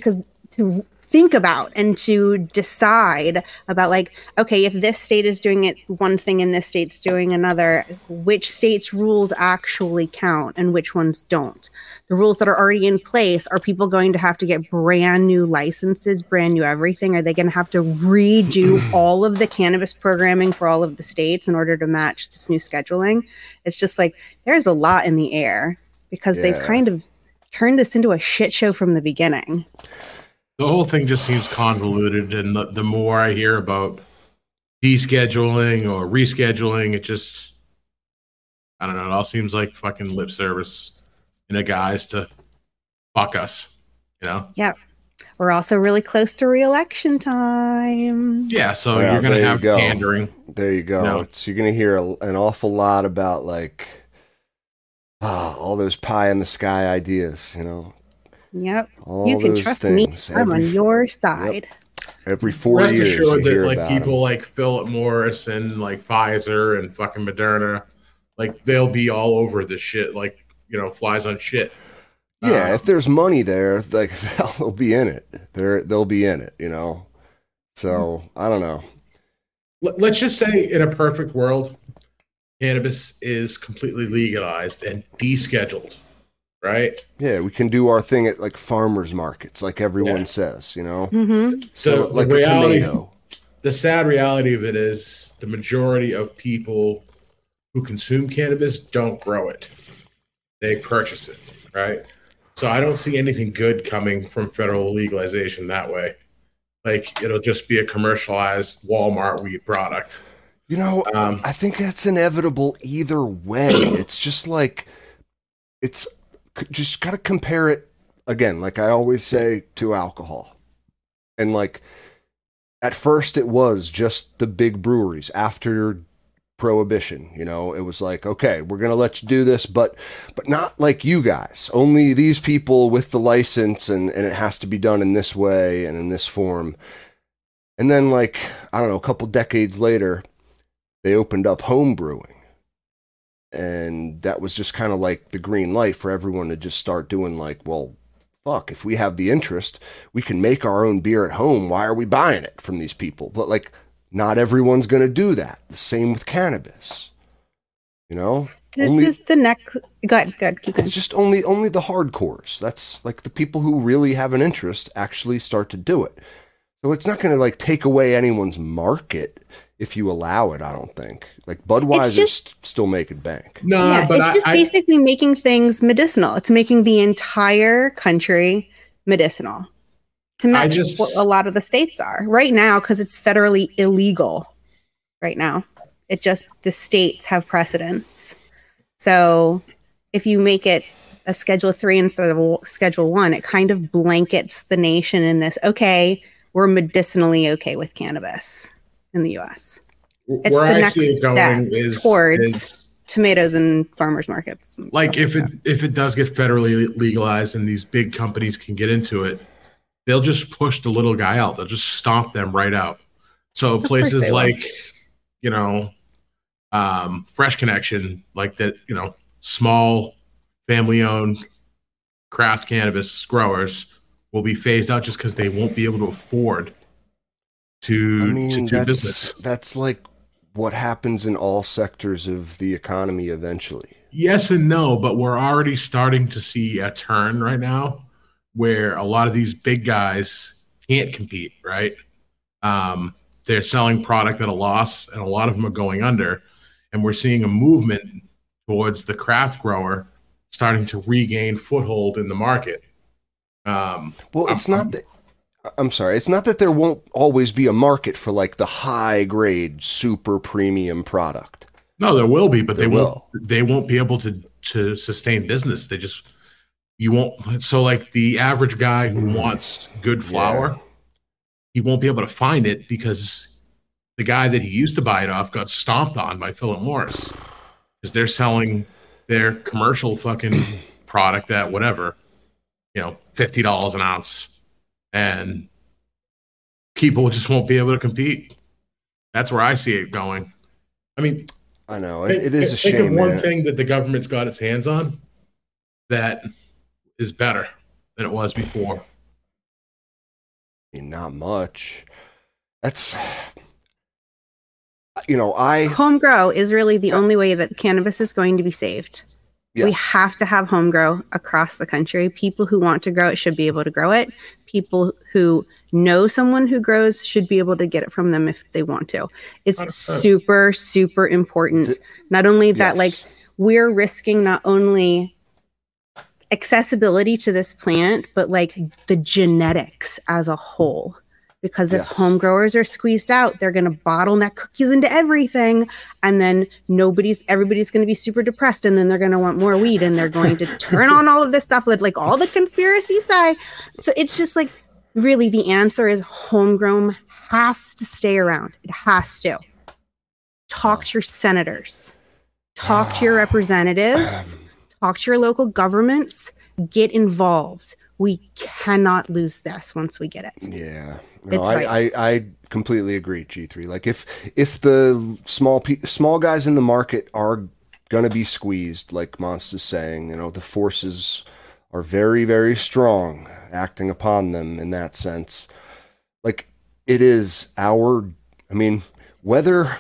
D: to think about and to decide about, like, okay, if this state is doing it one thing and this state's doing another, which state's rules actually count and which ones don't? The rules that are already in place, are people going to have to get brand new licenses, brand new everything? Are they going to have to redo all of the cannabis programming for all of the states in order to match this new scheduling? It's just like, there's a lot in the air because they've kind of turned this into a shit show from the beginning.
F: The whole thing just seems convoluted, and the more I hear about descheduling or rescheduling, it just, I don't know, it all seems like fucking lip service in a guise to fuck us,
D: Yeah. We're also really close to re-election time.
F: Yeah, so you're going to have pandering.
E: There you go. You're going to hear an awful lot about, like, all those pie in the sky ideas,
D: Yep.
E: All
D: you can trust things. Me. I'm on your side.
E: Yep. Every 4 years. Rest assured
F: that, like, people like Philip Morris and like Pfizer and fucking Moderna, like, they'll be all over this shit, like, flies on shit.
E: Yeah, if there's money there, like, they'll be in it. They'll be in it, So I don't know.
F: Let's just say, in a perfect world, cannabis is completely legalized and descheduled. Right?
E: Yeah, we can do our thing at, like, farmers markets, like everyone says,
D: Mm-hmm.
F: So
E: like
F: the reality,
E: a tomato.
F: The sad reality of it is the majority of people who consume cannabis don't grow it. They purchase it, right? So I don't see anything good coming from federal legalization that way. Like, it'll just be a commercialized Walmart weed product.
E: I think that's inevitable either way. It's just like, it's just got to compare it again, like I always say, to alcohol. And like at first it was just the big breweries after Prohibition, you know, it was like, okay, we're going to let you do this, but not like you guys, only these people with the license, and it has to be done in this way and in this form. And then, like, I don't know, a couple decades later, they opened up home brewing. And that was just kind of like the green light for everyone to just start doing, like, well, fuck, if we have the interest, we can make our own beer at home. Why are we buying it from these people? But, like, not everyone's going to do that. The same with cannabis. You know?
D: This is the next... Go ahead, keep going.
E: It's just only the hardcores. That's, like, the people who really have an interest actually start to do it. So it's not going to, like, take away anyone's market if you allow it, I don't think. Like, Budweiser's still making bank.
F: No,
D: yeah,
F: but
D: it's just basically making things medicinal. It's making the entire country medicinal to match what a lot of the states are right now, because it's federally illegal right now. The states have precedence. So if you make it a Schedule 3 instead of a Schedule 1, it kind of blankets the nation in this, okay, we're medicinally okay with cannabis in the U.S. It's
F: where
D: the
F: I
D: next
F: see it going
D: step towards tomatoes and farmers markets. And
F: like if it does get federally legalized and these big companies can get into it, they'll just push the little guy out. They'll just stomp them right out. So places like, you know, Fresh Connection, like that, you know, small family-owned craft cannabis growers will be phased out just because they won't be able to afford to do business.
E: That's like what happens in all sectors of the economy eventually.
F: Yes and no, but we're already starting to see a turn right now where a lot of these big guys can't compete, right? They're selling product at a loss, and a lot of them are going under. And we're seeing a movement towards the craft grower starting to regain foothold in the market.
E: It's not that. I'm sorry. It's not that there won't always be a market for like the high grade, super premium product.
F: No, there will be, but they won't be able to sustain business. You won't. So like the average guy who wants good flour, he won't be able to find it because the guy that he used to buy it off got stomped on by Philip Morris because they're selling their commercial fucking product at whatever, you know, $50 an ounce, and people just won't be able to compete. That's where I see it going. I mean,
E: I know it is a shame.
F: Think of one thing that the government's got its hands on that is better than it was before.
E: I mean, not much. That's, you know,
D: home grow is really the only way that cannabis is going to be saved. Yes. We have to have home grow across the country. People who want to grow it should be able to grow it. People who know someone who grows should be able to get it from them if they want to. It's super, super important. Not only that, like, we're risking not only accessibility to this plant, but like the genetics as a whole. Because if home growers are squeezed out, they're going to bottleneck cookies into everything. And then everybody's going to be super depressed. And then they're going to want more weed. And they're going to turn on all of this stuff with like all the conspiracy side. So it's just like, really, the answer is homegrown has to stay around. It has to. Talk to your senators. Talk to your representatives. Talk to your local governments. Get involved. We cannot lose this once we get it.
E: Yeah. No, I completely agree, G3. Like if the small guys in the market are gonna be squeezed, like Monster's saying, you know, the forces are very, very strong acting upon them in that sense. Like it is our, I mean, whether,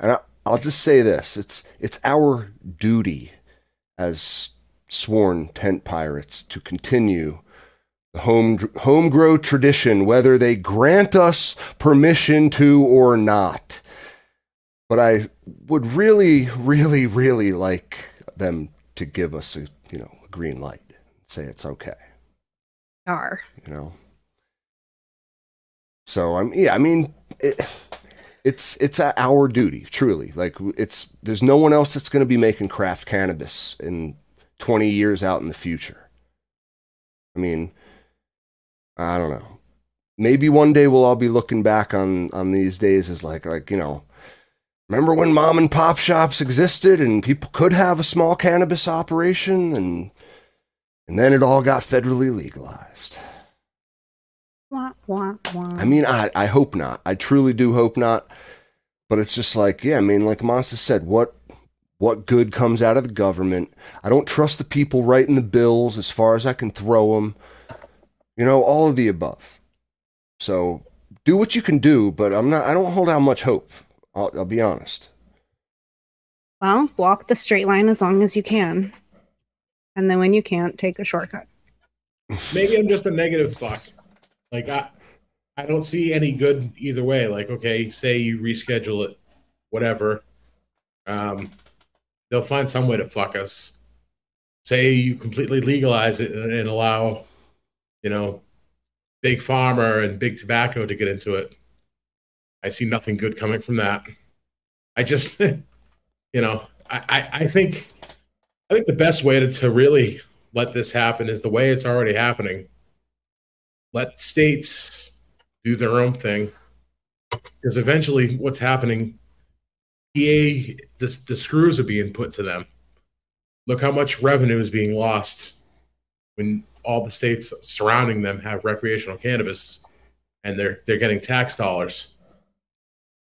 E: and I'll just say this, it's our duty as sworn tent pirates to continue the home grow tradition, whether they grant us permission to or not. But I would really, really, really like them to give us a green light, say it's okay. You know. So it's our duty, truly. Like there's no one else that's going to be making craft cannabis in 20 years out in the future. I mean, I don't know. Maybe one day we'll all be looking back on these days as like, you know, remember when mom and pop shops existed and people could have a small cannabis operation, and then it all got federally legalized.
D: Wah, wah, wah.
E: I mean, I hope not. I truly do hope not. But it's just like, yeah, I mean, like Masa said, what good comes out of the government? I don't trust the people writing the bills as far as I can throw them. You know, all of the above. So do what you can do, but I don't hold out much hope. I'll be honest.
D: Well, walk the straight line as long as you can. And then when you can't, take a shortcut.
F: Maybe I'm just a negative fuck. Like, I don't see any good either way. Like, okay, say you reschedule it, whatever. They'll find some way to fuck us. Say you completely legalize it and allow, you know, big pharma and big tobacco to get into it. I see nothing good coming from that. I just, you know, I think the best way to really let this happen is the way it's already happening. Let states do their own thing, because eventually what's happening, the screws are being put to them. Look how much revenue is being lost when all the states surrounding them have recreational cannabis and they're getting tax dollars.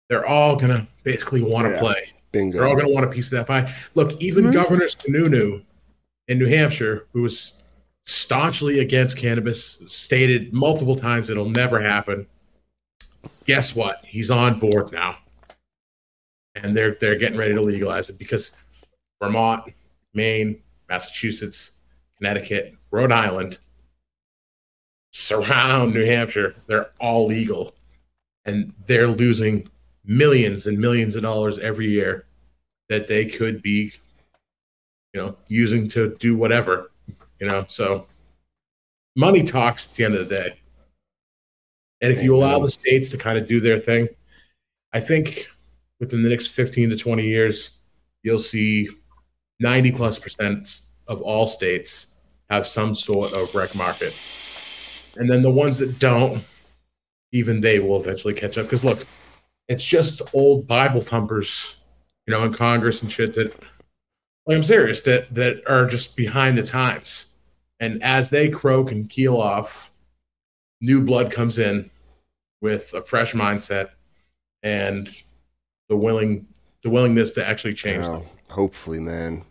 F: They're all going to basically want to play.
E: Bingo.
F: They're all going to want a piece of that pie. Look, even Governor Sununu in New Hampshire, who was staunchly against cannabis, stated multiple times it'll never happen. Guess what? He's on board now. And they're getting ready to legalize it because Vermont, Maine, Massachusetts, Connecticut, Rhode Island surround New Hampshire. They're all legal. And they're losing millions and millions of dollars every year that they could be, you know, using to do whatever, you know. So money talks at the end of the day. And if you allow the states to kind of do their thing, I think within the next 15 to 20 years, you'll see 90+% of all states have some sort of rec market. And then the ones that don't, even they will eventually catch up. Because look, it's just old Bible thumpers, you know, in Congress and shit that, like, I'm serious, that are just behind the times. And as they croak and keel off, new blood comes in with a fresh mindset and the willingness to actually change them.
E: Hopefully, man.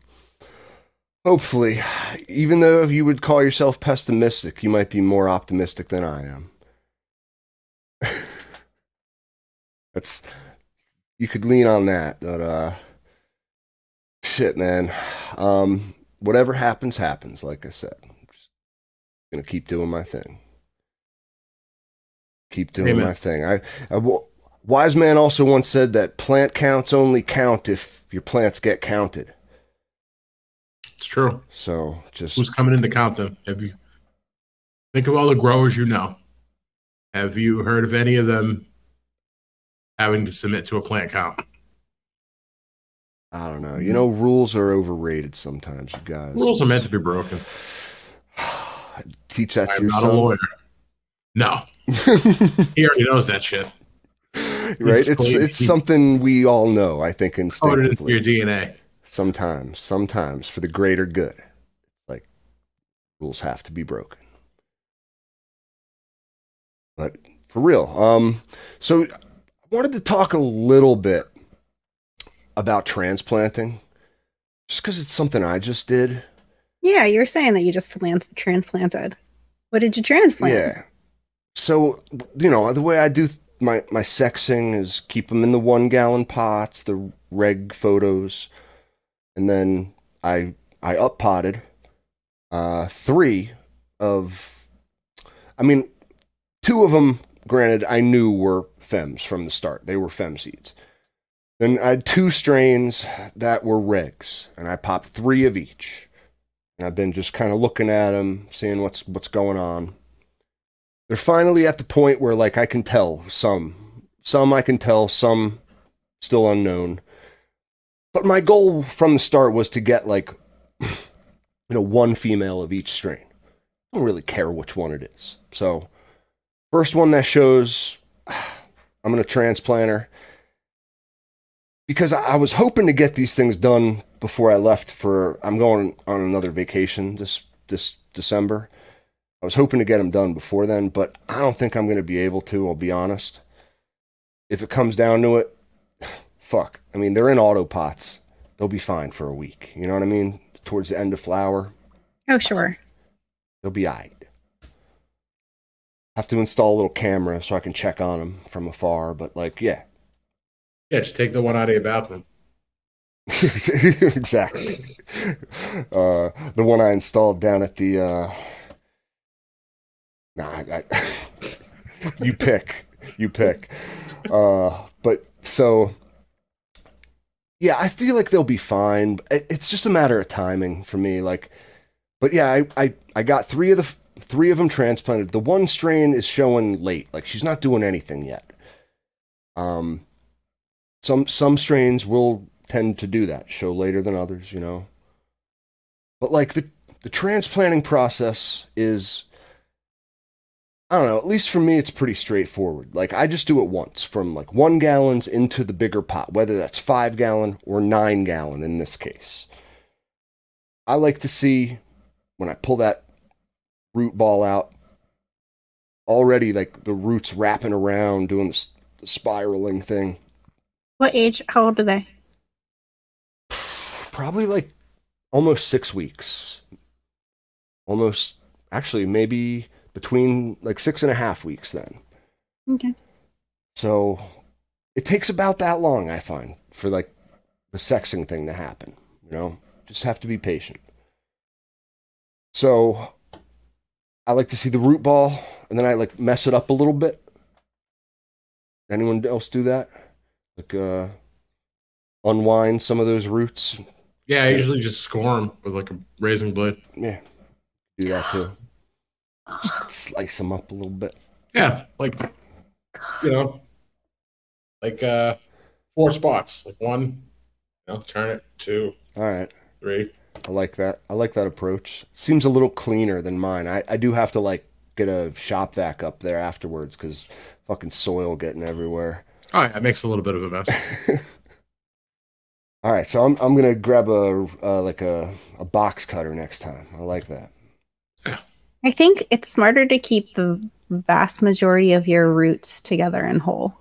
E: Hopefully. Even though you would call yourself pessimistic, you might be more optimistic than I am. You could lean on that, but shit, man. Whatever happens, like I said. I'm just gonna keep doing my thing. Keep doing my thing. Wise man also once said that plant counts only count if your plants get counted.
F: It's true.
E: So just
F: who's coming in to count them? Think of all the growers you know. Have you heard of any of them having to submit to a plant count?
E: I don't know. You know, rules are overrated sometimes, you guys.
F: Rules are meant to be broken.
E: Teach that to your
F: son.
E: son.
F: I'm not a lawyer. No. He already knows that shit.
E: Right? It's something we all know, I think, instinctively.
F: Your DNA.
E: Sometimes for the greater good. Like, rules have to be broken. But for real, so I wanted to talk a little bit about transplanting, just because it's something I just did.
D: Yeah, you were saying that you just transplanted. What did you transplant?
E: Yeah. So, you know, the way I do my sexing is keep them in the 1-gallon pots, the reg photos, and then I up potted 3 of, I mean, 2 of them, granted, I knew were fems from the start. They were fem seeds. Then I had 2 strains that were regs, and I popped 3 of each. And I've been just kind of looking at them, seeing what's going on. They're finally at the point where, like, I can tell some I can tell, some still unknown. But my goal from the start was to get, like, one female of each strain. I don't really care which one it is. So first one that shows, I'm going to transplant her because I was hoping to get these things done before I left I'm going on another vacation this December. I was hoping to get them done before then, but I don't think I'm going to be able to, I'll be honest. If it comes down to it, fuck. I mean, they're in auto pots. They'll be fine for a week. You know what I mean? Towards the end of flower.
D: Oh, sure.
E: They'll be all right. Have to install a little camera so I can check on them from afar, but like, yeah.
F: Yeah, just take the one out of your bathroom.
E: Exactly. The one I installed down at the, you pick. But so, yeah, I feel like they'll be fine. It's just a matter of timing for me. Like, but yeah, I got three of them transplanted. The one strain is showing late. Like, she's not doing anything yet. Some strains will tend to do that, show later than others, But like the transplanting process is, I don't know, at least for me, it's pretty straightforward. Like, I just do it once from like 1 gallons into the bigger pot, whether that's 5 gallon or 9 gallon in this case. I like to see when I pull that root ball out, already like the roots wrapping around, doing the spiraling thing.
D: What age? How old are they?
E: Probably like almost 6 weeks. Almost, actually, maybe between like 6.5 weeks then.
D: Okay.
E: So it takes about that long, I find, for like the sexing thing to happen. Just have to be patient. So I like to see the root ball, and then I like mess it up a little bit. Anyone else do that? Like unwind some of those roots?
F: Yeah, I usually just score them with like a razor blade.
E: Yeah, do that too. Slice them up a little bit.
F: Yeah, like, like 4 spots. Like 1, turn it, 2.
E: All right.
F: 3.
E: I like that. I like that approach. It seems a little cleaner than mine. I do have to like get a shop vac up there afterwards because fucking soil getting everywhere.
F: Oh, yeah, it makes a little bit of a mess.
E: All right, so I'm gonna grab a box cutter next time. I like that.
F: Yeah.
D: I think it's smarter to keep the vast majority of your roots together and whole.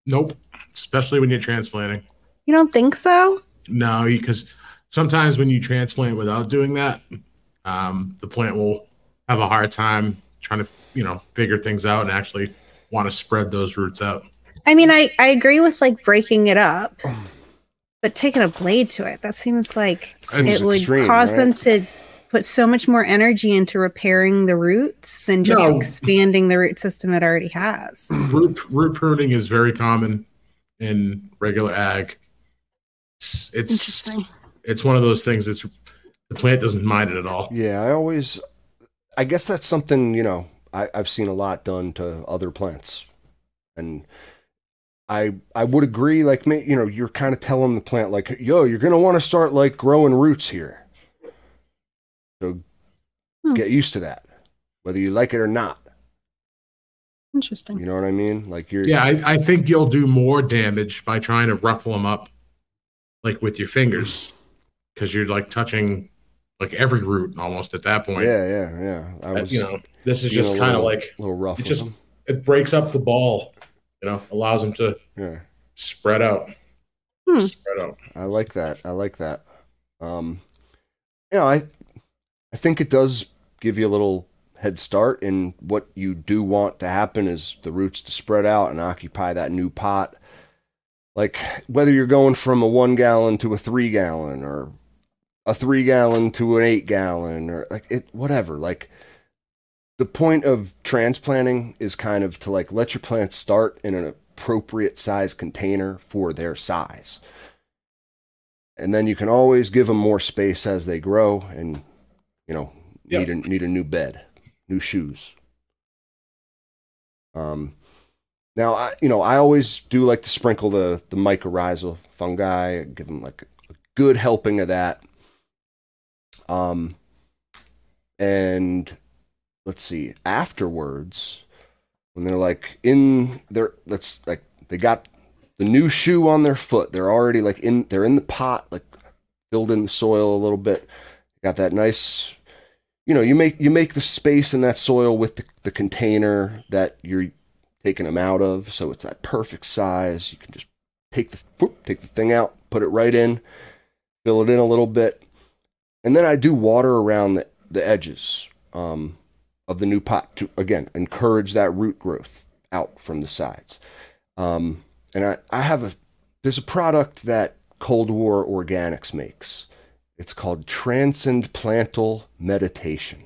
F: Nope, especially when you're transplanting.
D: You don't think so?
F: No, because sometimes when you transplant without doing that, the plant will have a hard time trying to, figure things out and actually want to spread those roots out.
D: I mean, I agree with like breaking it up, but taking a blade to it, that seems like it would cause them to put so much more energy into repairing the roots than just expanding the root system it already has.
F: Root pruning is very common in regular ag. It's
D: interesting.
F: It's one of those things that's the plant doesn't mind it at all.
E: Yeah, I guess that's something, I've seen a lot done to other plants. And I would agree, like, you're kind of telling the plant, like, yo, you're going to want to start, like, growing roots here. So get used to that, whether you like it or not.
D: Interesting.
E: You know what I mean? Like
F: I think you'll do more damage by trying to ruffle them up, like, with your fingers. Because you're, like, touching, like, every root almost at that point.
E: Yeah.
F: This is just kind of like,
E: a little rough.
F: It breaks up the ball. Allows them to spread out. Spread out.
E: I like that. I think it does give you a little head start, and what you do want to happen is the roots to spread out and occupy that new pot. Like, whether you're going from a 1 gallon to a 3 gallon, or a 3 gallon to an 8 gallon, or whatever. Like, the point of transplanting is kind of to like let your plants start in an appropriate size container for their size. And then you can always give them more space as they grow and, need a new bed, new shoes. Now, I always do like to sprinkle the mycorrhizal fungi, give them like a good helping of that. And let's see, afterwards, when they're like they got the new shoe on their foot. They're already like they're in the pot, like filled in the soil a little bit. Got that nice, you make the space in that soil with the container that you're taking them out of. So it's that perfect size. You can just take the thing out, put it right in, fill it in a little bit. And then I do water around the edges of the new pot to, again, encourage that root growth out from the sides. And there's a product that Cold War Organics makes. It's called Transcendental Meditation.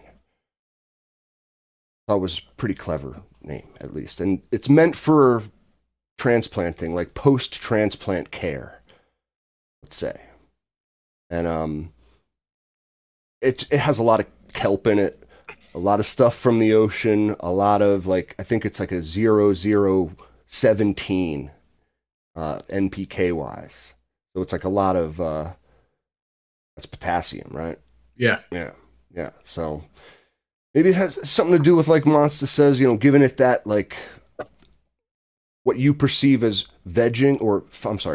E: That was a pretty clever name, at least. And it's meant for transplanting, like post-transplant care, let's say. And it has a lot of kelp in it, a lot of stuff from the ocean, a lot of like, I think it's like a 0017 NPK wise. So it's like a lot of that's potassium, right?
F: Yeah.
E: So maybe it has something to do with, like Monster says, giving it that, like, what you perceive as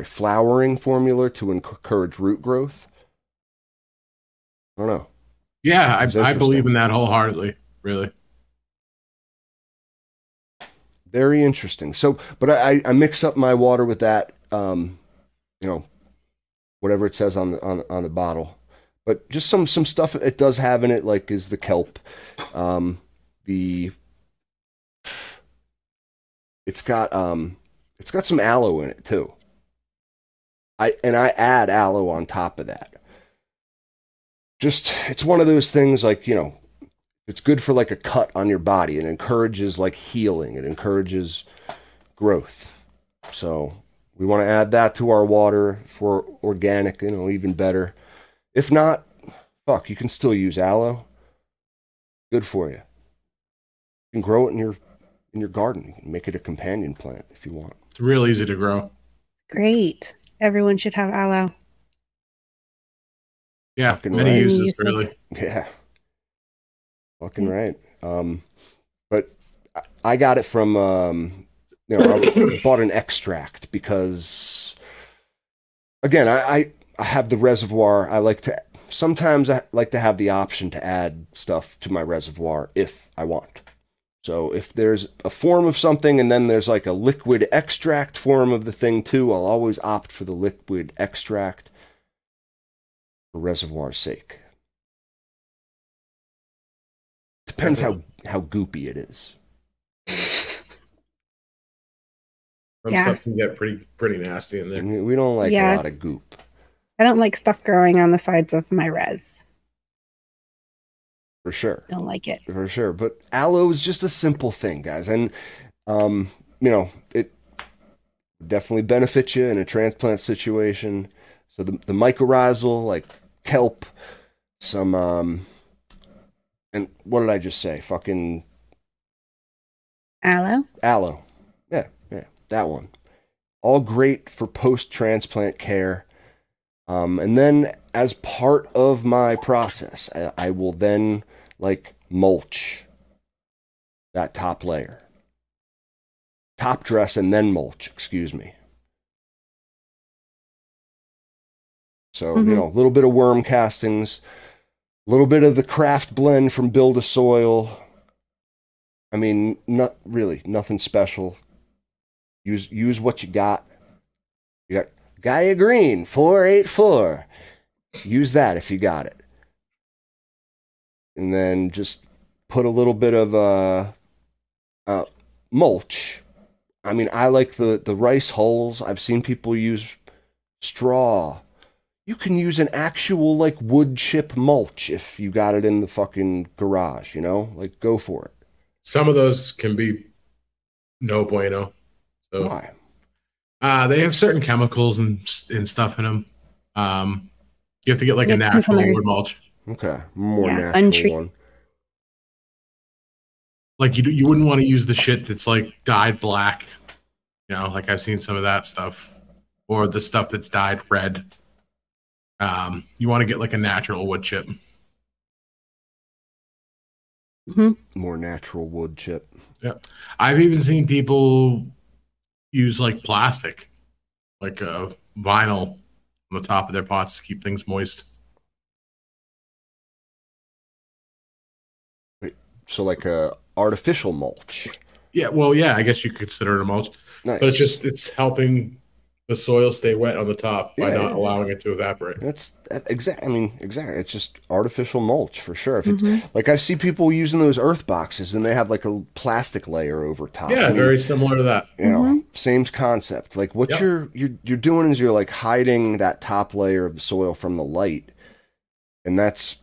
E: flowering formula to encourage root growth. I don't know.
F: Yeah, I believe in that wholeheartedly, really.
E: Very interesting. So, but I mix up my water with that, whatever it says on the bottle. But just some stuff it does have in it, like is the kelp. It's got some aloe in it too. I add aloe on top of that. Just, it's one of those things, like, it's good for like a cut on your body. It encourages like healing. It encourages growth. So we want to add that to our water for organic, even better. If not, you can still use aloe. Good for you. You can grow it in your garden. You can make it a companion plant if you want.
F: It's real easy to grow.
D: Great. Everyone should have aloe.
F: Yeah, many uses, really.
E: Yeah. Fucking right. But I got it from, I bought an extract because, again, I have the reservoir. Sometimes I like to have the option to add stuff to my reservoir if I want. So if there's a form of something and then there's like a liquid extract form of the thing too, I'll always opt for the liquid extract for reservoir's sake. Depends how goopy it is.
F: Stuff can get pretty nasty in there.
E: We don't like a lot of goop.
D: I don't like stuff growing on the sides of my res.
E: For sure.
D: Don't like it.
E: For sure. But aloe is just a simple thing, guys. And, it definitely benefits you in a transplant situation. So the mycorrhizal, like kelp, some, and what did I just say? Fucking
D: aloe?
E: Aloe. Yeah, that one. All great for post-transplant care. And then as part of my process, I will then like mulch that top layer. Top dress and then mulch, excuse me. So, a little bit of worm castings, a little bit of the craft blend from Build a Soil. I mean, not really, nothing special. Use what you got. You got Gaia Green 484. Use that if you got it. And then just put a little bit of mulch. I mean, I like the rice hulls. I've seen people use straw. You can use an actual like wood chip mulch if you got it in the fucking garage, like go for it.
F: Some of those can be no bueno. So,
E: why?
F: They have certain chemicals and stuff in them. You have to get like a natural wood mulch.
E: Okay, more natural one.
F: Like you wouldn't want to use the shit that's like dyed black. Like I've seen some of that stuff, or the stuff that's dyed red. You want to get like a natural wood chip.
E: more natural wood chip.
F: Yeah, I've even seen people use like plastic, like vinyl on the top of their pots to keep things moist.
E: So like a artificial mulch.
F: Yeah, well, yeah, I guess you could consider it a mulch.
E: Nice.
F: But it's helping the soil stay wet on the top by not allowing it to evaporate.
E: Exactly. It's just artificial mulch for sure. If like I see people using those earth boxes and they have like a plastic layer over top.
F: Yeah, very similar to that.
E: You know, same concept. Like what you're doing is you're like hiding that top layer of the soil from the light, and that's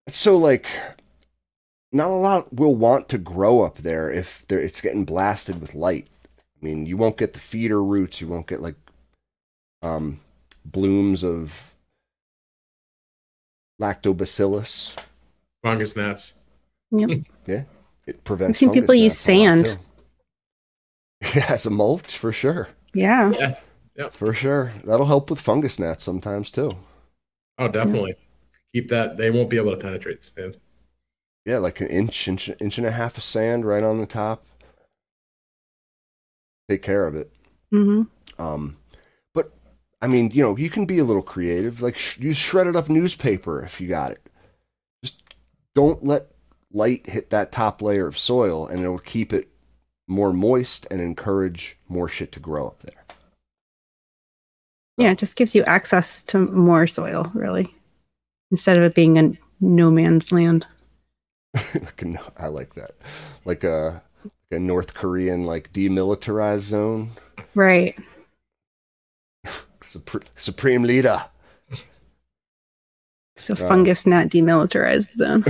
E: so like. Not a lot will want to grow up there if it's getting blasted with light. I mean, you won't get the feeder roots. You won't get like blooms of lactobacillus,
F: fungus gnats.
D: Yep.
E: Yeah, it prevents.
D: I've seen people use sand.
E: Yeah, as a mulch for sure.
D: Yeah.
F: Yeah,
E: for sure. That'll help with fungus gnats sometimes too.
F: Oh, definitely. Keep that. They won't be able to penetrate the sand.
E: Yeah, like an inch and a half of sand right on the top. Take care of it. But I mean, you know, you can be a little creative. Like use shredded up newspaper if you got it. Just don't let light hit that top layer of soil, and it'll keep it more moist and encourage more shit to grow up there.
D: Yeah, it just gives you access to more soil, really, instead of it being a no man's land.
E: I like that. Like a North Korean like demilitarized zone.
D: Right.
E: Supreme leader.
D: It's a fungus gnat demilitarized zone.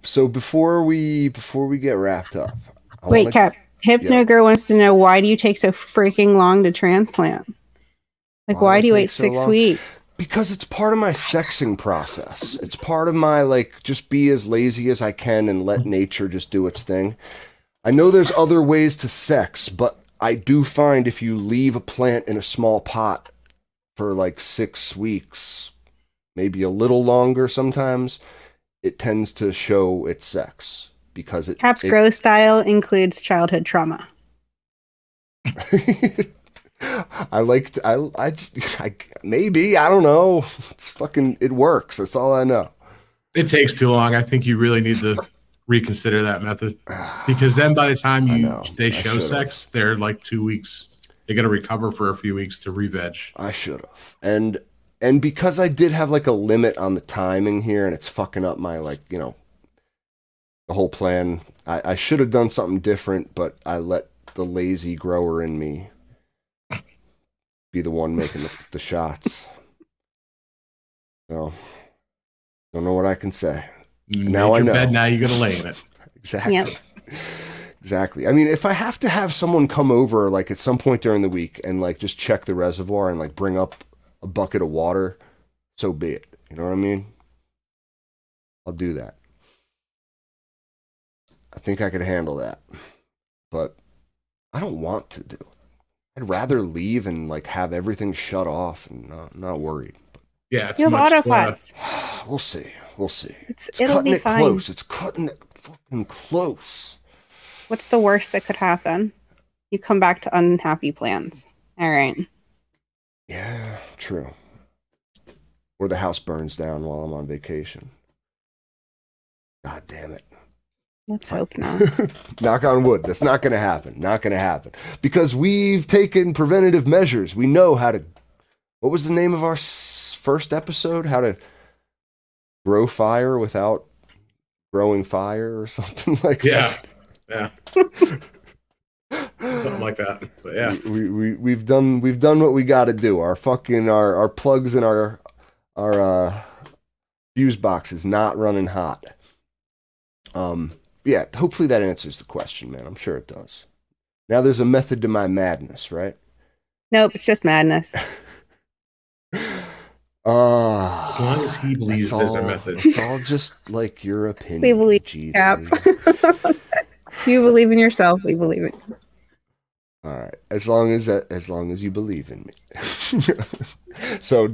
E: So before we get wrapped up.
D: Wait, Cap. Hypnogrow wants to know, why do you take so freaking long to transplant? Like, why do you wait 6 weeks?
E: Because it's part of my sexing process. It's part of my, like, just be as lazy as I can and let nature just do its thing. I know there's other ways to sex, but I do find if you leave a plant in a small pot for like 6 weeks, maybe a little longer sometimes, it tends to show its sex. Because
D: Cap's grow style includes childhood trauma.
E: I maybe, I don't know. It works. That's all I know.
F: It takes too long. I think you really need to reconsider that method, because then by the time they show sex, they're like 2 weeks. They got to recover for a few weeks to re-veg.
E: I should have. And because I did have like a limit on the timing here, and it's fucking up my, like, you know, the whole plan. I should have done something different, but I let the lazy grower in me be the one making the shots. So, don't know what I can say. Now I know.
F: Bed, now you're gonna lay in it.
E: Exactly. Yep. Exactly. I mean, if I have to have someone come over, like, at some point during the week and, like, just check the reservoir and, like, bring up a bucket of water, so be it. You know what I mean? I'll do that. I think I could handle that, but I don't want to do it. I'd rather leave and, like, have everything shut off and not worried.
F: Yeah, it's
D: you have autopots.
E: We'll see. It's
D: cutting it fine.
E: Close. It's cutting it fucking close.
D: What's the worst that could happen? You come back to unhappy plans. All right.
E: Yeah, true. Or the house burns down while I'm on vacation. God damn it.
D: Let's hope not.
E: Knock on wood. That's not going to happen. Not going to happen. Because we've taken preventative measures. We know how to... What was the name of our first episode? How to grow fire without growing fire or something like that.
F: Yeah. Something like that. But yeah.
E: We've done what we got to do. Our fucking our plugs and our fuse box is not running hot. Yeah, hopefully that answers the question, man. I'm sure it does. Now there's a method to my madness, right?
D: Nope, it's just madness.
F: As long as he believes there's a method.
E: It's all just like your opinion.
D: We believe, Cap. You believe in yourself. We believe it.
E: All right. as long as you believe in me. So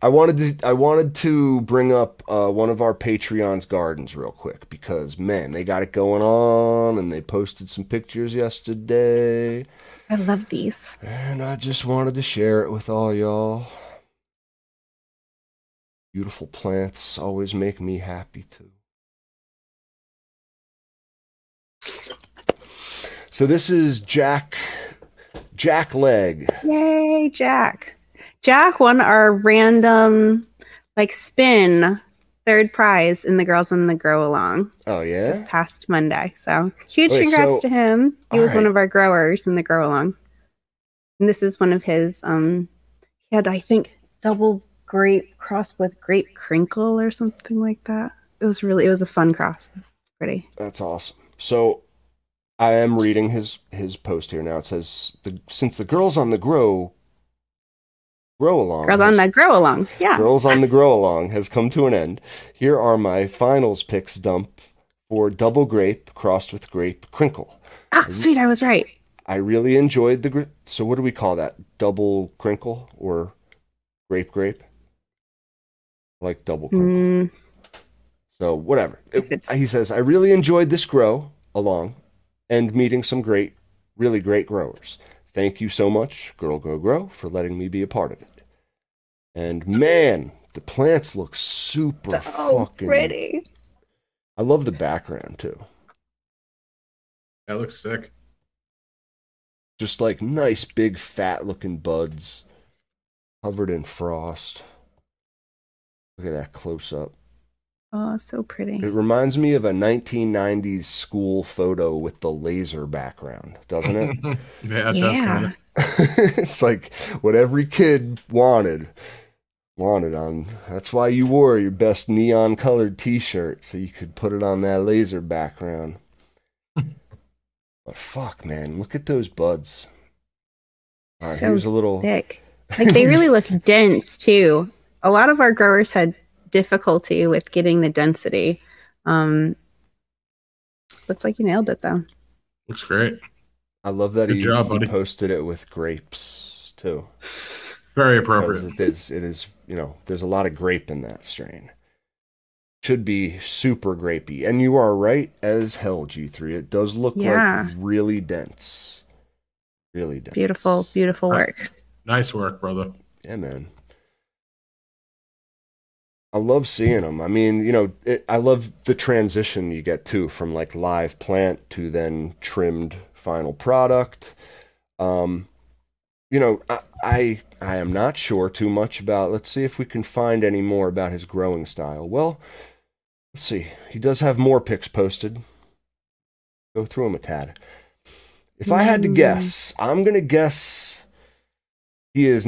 E: I wanted to bring up one of our Patreon's gardens real quick because man, they got it going on and they posted some pictures yesterday.
D: I love these.
E: And I just wanted to share it with all y'all. Beautiful plants always make me happy too. So this is Jack Leg.
D: Yay, Jack. Jack won our random spin third prize in the Girls on the Grow Along.
E: Oh yeah.
D: This past Monday. So huge congrats to him. He was one of our growers in the Grow Along. And this is one of his he had, I think, double grape crossed with grape crinkle or something like that. It was a fun cross. Pretty.
E: That's awesome. So I am reading his post here now. It says since the Girls on the Grow Along.
D: Girls on the Grow Along. Yeah.
E: Girls on the Grow Along has come to an end. Here are my finals picks dump for double grape crossed with grape crinkle.
D: Ah, sweet, I was right.
E: I really enjoyed so what do we call that? Double crinkle or grape? Like double crinkle. So whatever. He says, I really enjoyed this grow along and meeting some really great growers. Thank you so much, Girl Go Grow, for letting me be a part of it. And man, the plants look super fucking
D: pretty.
E: I love the background too.
F: That looks sick.
E: Just like nice big fat looking buds covered in frost. Look at that close up.
D: Oh, so pretty.
E: It reminds me of a 1990s school photo with the laser background, doesn't it?
F: Yeah, it does kind of.
E: It's like what every kid wanted on. That's why you wore your best neon colored t-shirt, so you could put it on that laser background. But fuck, man, look at those buds. All right,
D: so
E: here's a little
D: thick. They really look dense too. A lot of our growers had difficulty with getting the density. Looks like you nailed it though.
F: Looks great.
E: I love that he posted it with grapes too.
F: Very appropriate.
E: It is, there's a lot of grape in that strain. Should be super grapey. And you are right as hell, G3. It does look like really dense. Really dense.
D: Beautiful, beautiful work.
F: Nice work, brother.
E: Yeah, man. I love seeing them. I mean, I love the transition you get too from like live plant to then trimmed final product. I am not sure too much about. Let's see if we can find any more about his growing style. Well, let's see. He does have more pics posted. Go through them a tad. If I had to guess, I'm gonna guess he is.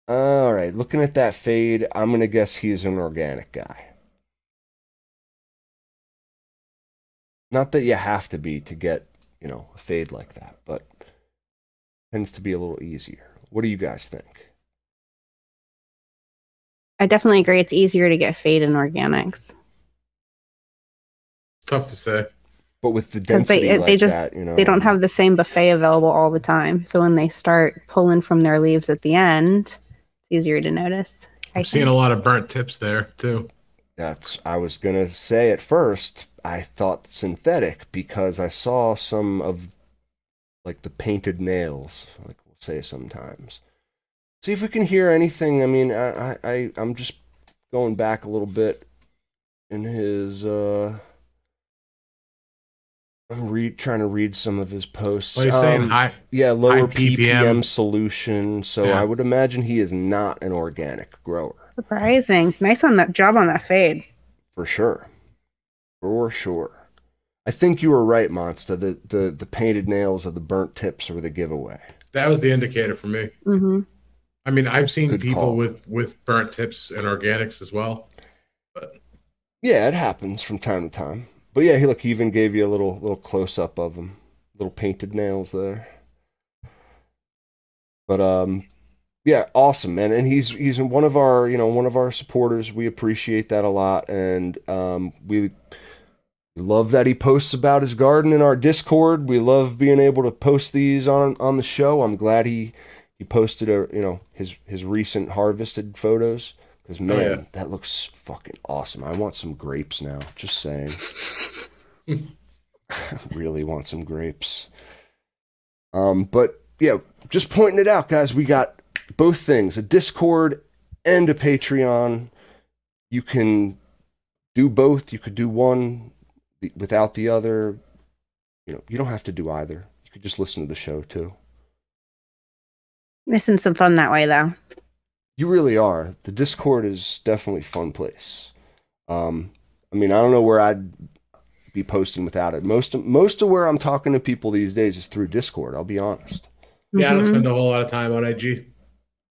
E: All right, looking at that fade, I'm going to guess he's an organic guy. Not that you have to be to get, a fade like that, but tends to be a little easier. What do you guys think?
D: I definitely agree. It's easier to get fade in organics.
F: Tough to say.
E: But with the density
D: they don't have the same buffet available all the time. So when they start pulling from their leaves at the end, easier to notice.
F: I'm seeing a lot of burnt tips there too.
E: I was gonna say at first I thought synthetic because I saw some of like the painted nails, like we'll say sometimes. See if we can hear anything. I mean, I'm just going back a little bit in his I'm trying to read some of his posts.
F: What are you saying?
E: Lower
F: high
E: ppm solution. So I would imagine he is not an organic grower.
D: Surprising. Nice on that job on that fade.
E: For sure. For sure. I think you were right, Monster. The painted nails of the burnt tips were the giveaway.
F: That was the indicator for me.
D: Mm-hmm.
F: I mean, I've seen people with burnt tips and organics as well. But
E: yeah, it happens from time to time. But yeah, he even gave you a little close up of them, little painted nails there. But yeah, awesome, man. And he's one of our supporters. We appreciate that a lot, and we We love that he posts about his garden in our Discord. We love being able to post these on the show. I'm glad he posted his recent harvested photos, because man, that looks fucking awesome. I want some grapes now. Just saying. I really want some grapes. But yeah, just pointing it out, guys. We got both things, a Discord and a Patreon. You can do both. You could do one without the other. You don't have to do either. You could just listen to the show too.
D: Missing some fun that way, though.
E: You really are. The Discord is definitely a fun place. I don't know where I'd be posting without it. Most of where I'm talking to people these days is through Discord. I'll be honest.
F: Yeah, I don't spend a whole lot of time on IG.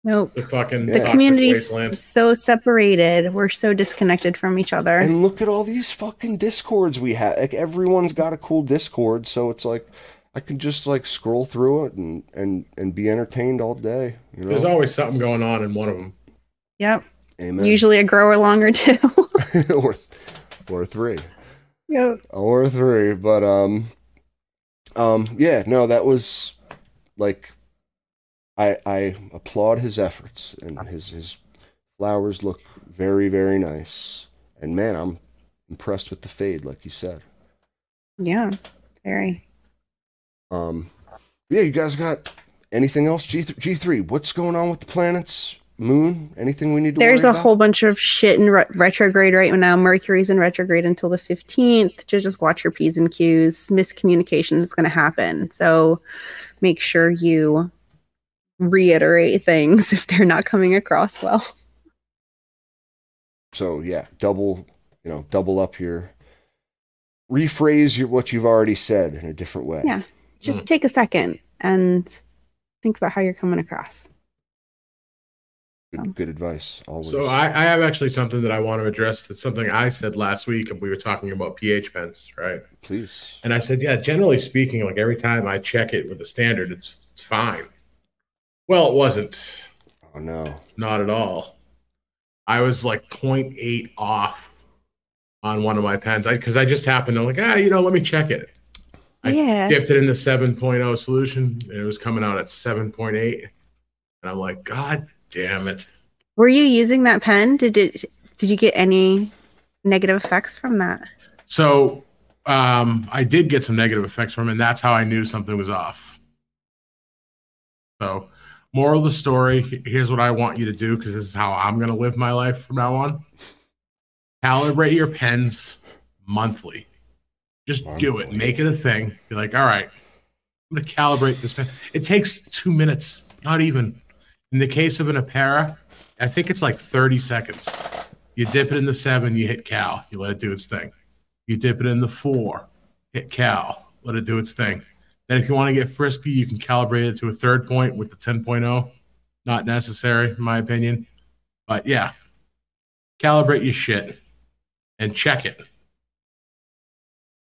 D: Nope.
F: The
D: community's so separated. We're so disconnected from each other.
E: And look at all these fucking Discords we have. Like, everyone's got a cool Discord, so it's like I can just like scroll through it and be entertained all day.
F: There's always something going on in one of them.
D: Yep.
E: Amen.
D: Usually a grower along or two.
E: or three.
D: Yep.
E: Or three. But yeah, no, that was like, I applaud his efforts, and his flowers look very, very nice. And man, I'm impressed with the fade, like you said.
D: Yeah, very.
E: Yeah, you guys got anything else? G3, what's going on with the planets? Moon? Anything we need to
D: There's
E: worry
D: a
E: about?
D: whole bunch of shit in retrograde right now. Mercury's in retrograde until the 15th. Just watch your P's and Q's. Miscommunication is going to happen. So make sure you reiterate things if they're not coming across well.
E: So yeah, double up rephrase what you've already said in a different way.
D: Yeah. Just take a second and think about how you're coming across.
E: Good advice, always.
F: So I have actually something that I want to address. That's something I said last week, and we were talking about pH pens, right?
E: Please.
F: And I said, yeah, generally speaking, like every time I check it with a standard, it's fine. Well, it wasn't.
E: Oh, no.
F: Not at all. I was like 0.8 off on one of my pens because I just happened to let me check it. I dipped it in the 7.0 solution, and it was coming out at 7.8. And I'm like, God damn it.
D: Were you using that pen? Did you get any negative effects from that?
F: So I did get some negative effects from it, and that's how I knew something was off. So moral of the story, here's what I want you to do, because this is how I'm going to live my life from now on. Calibrate your pens monthly. Just do it. Make it a thing. Be like, all right, I'm going to calibrate this pen. It takes 2 minutes, not even. In the case of an Apera, I think it's like 30 seconds. You dip it in the 7, you hit cal. You let it do its thing. You dip it in the 4, hit cal. Let it do its thing. Then if you want to get frisky, you can calibrate it to a third point with the 10.0. Not necessary, in my opinion. But yeah, calibrate your shit and check it.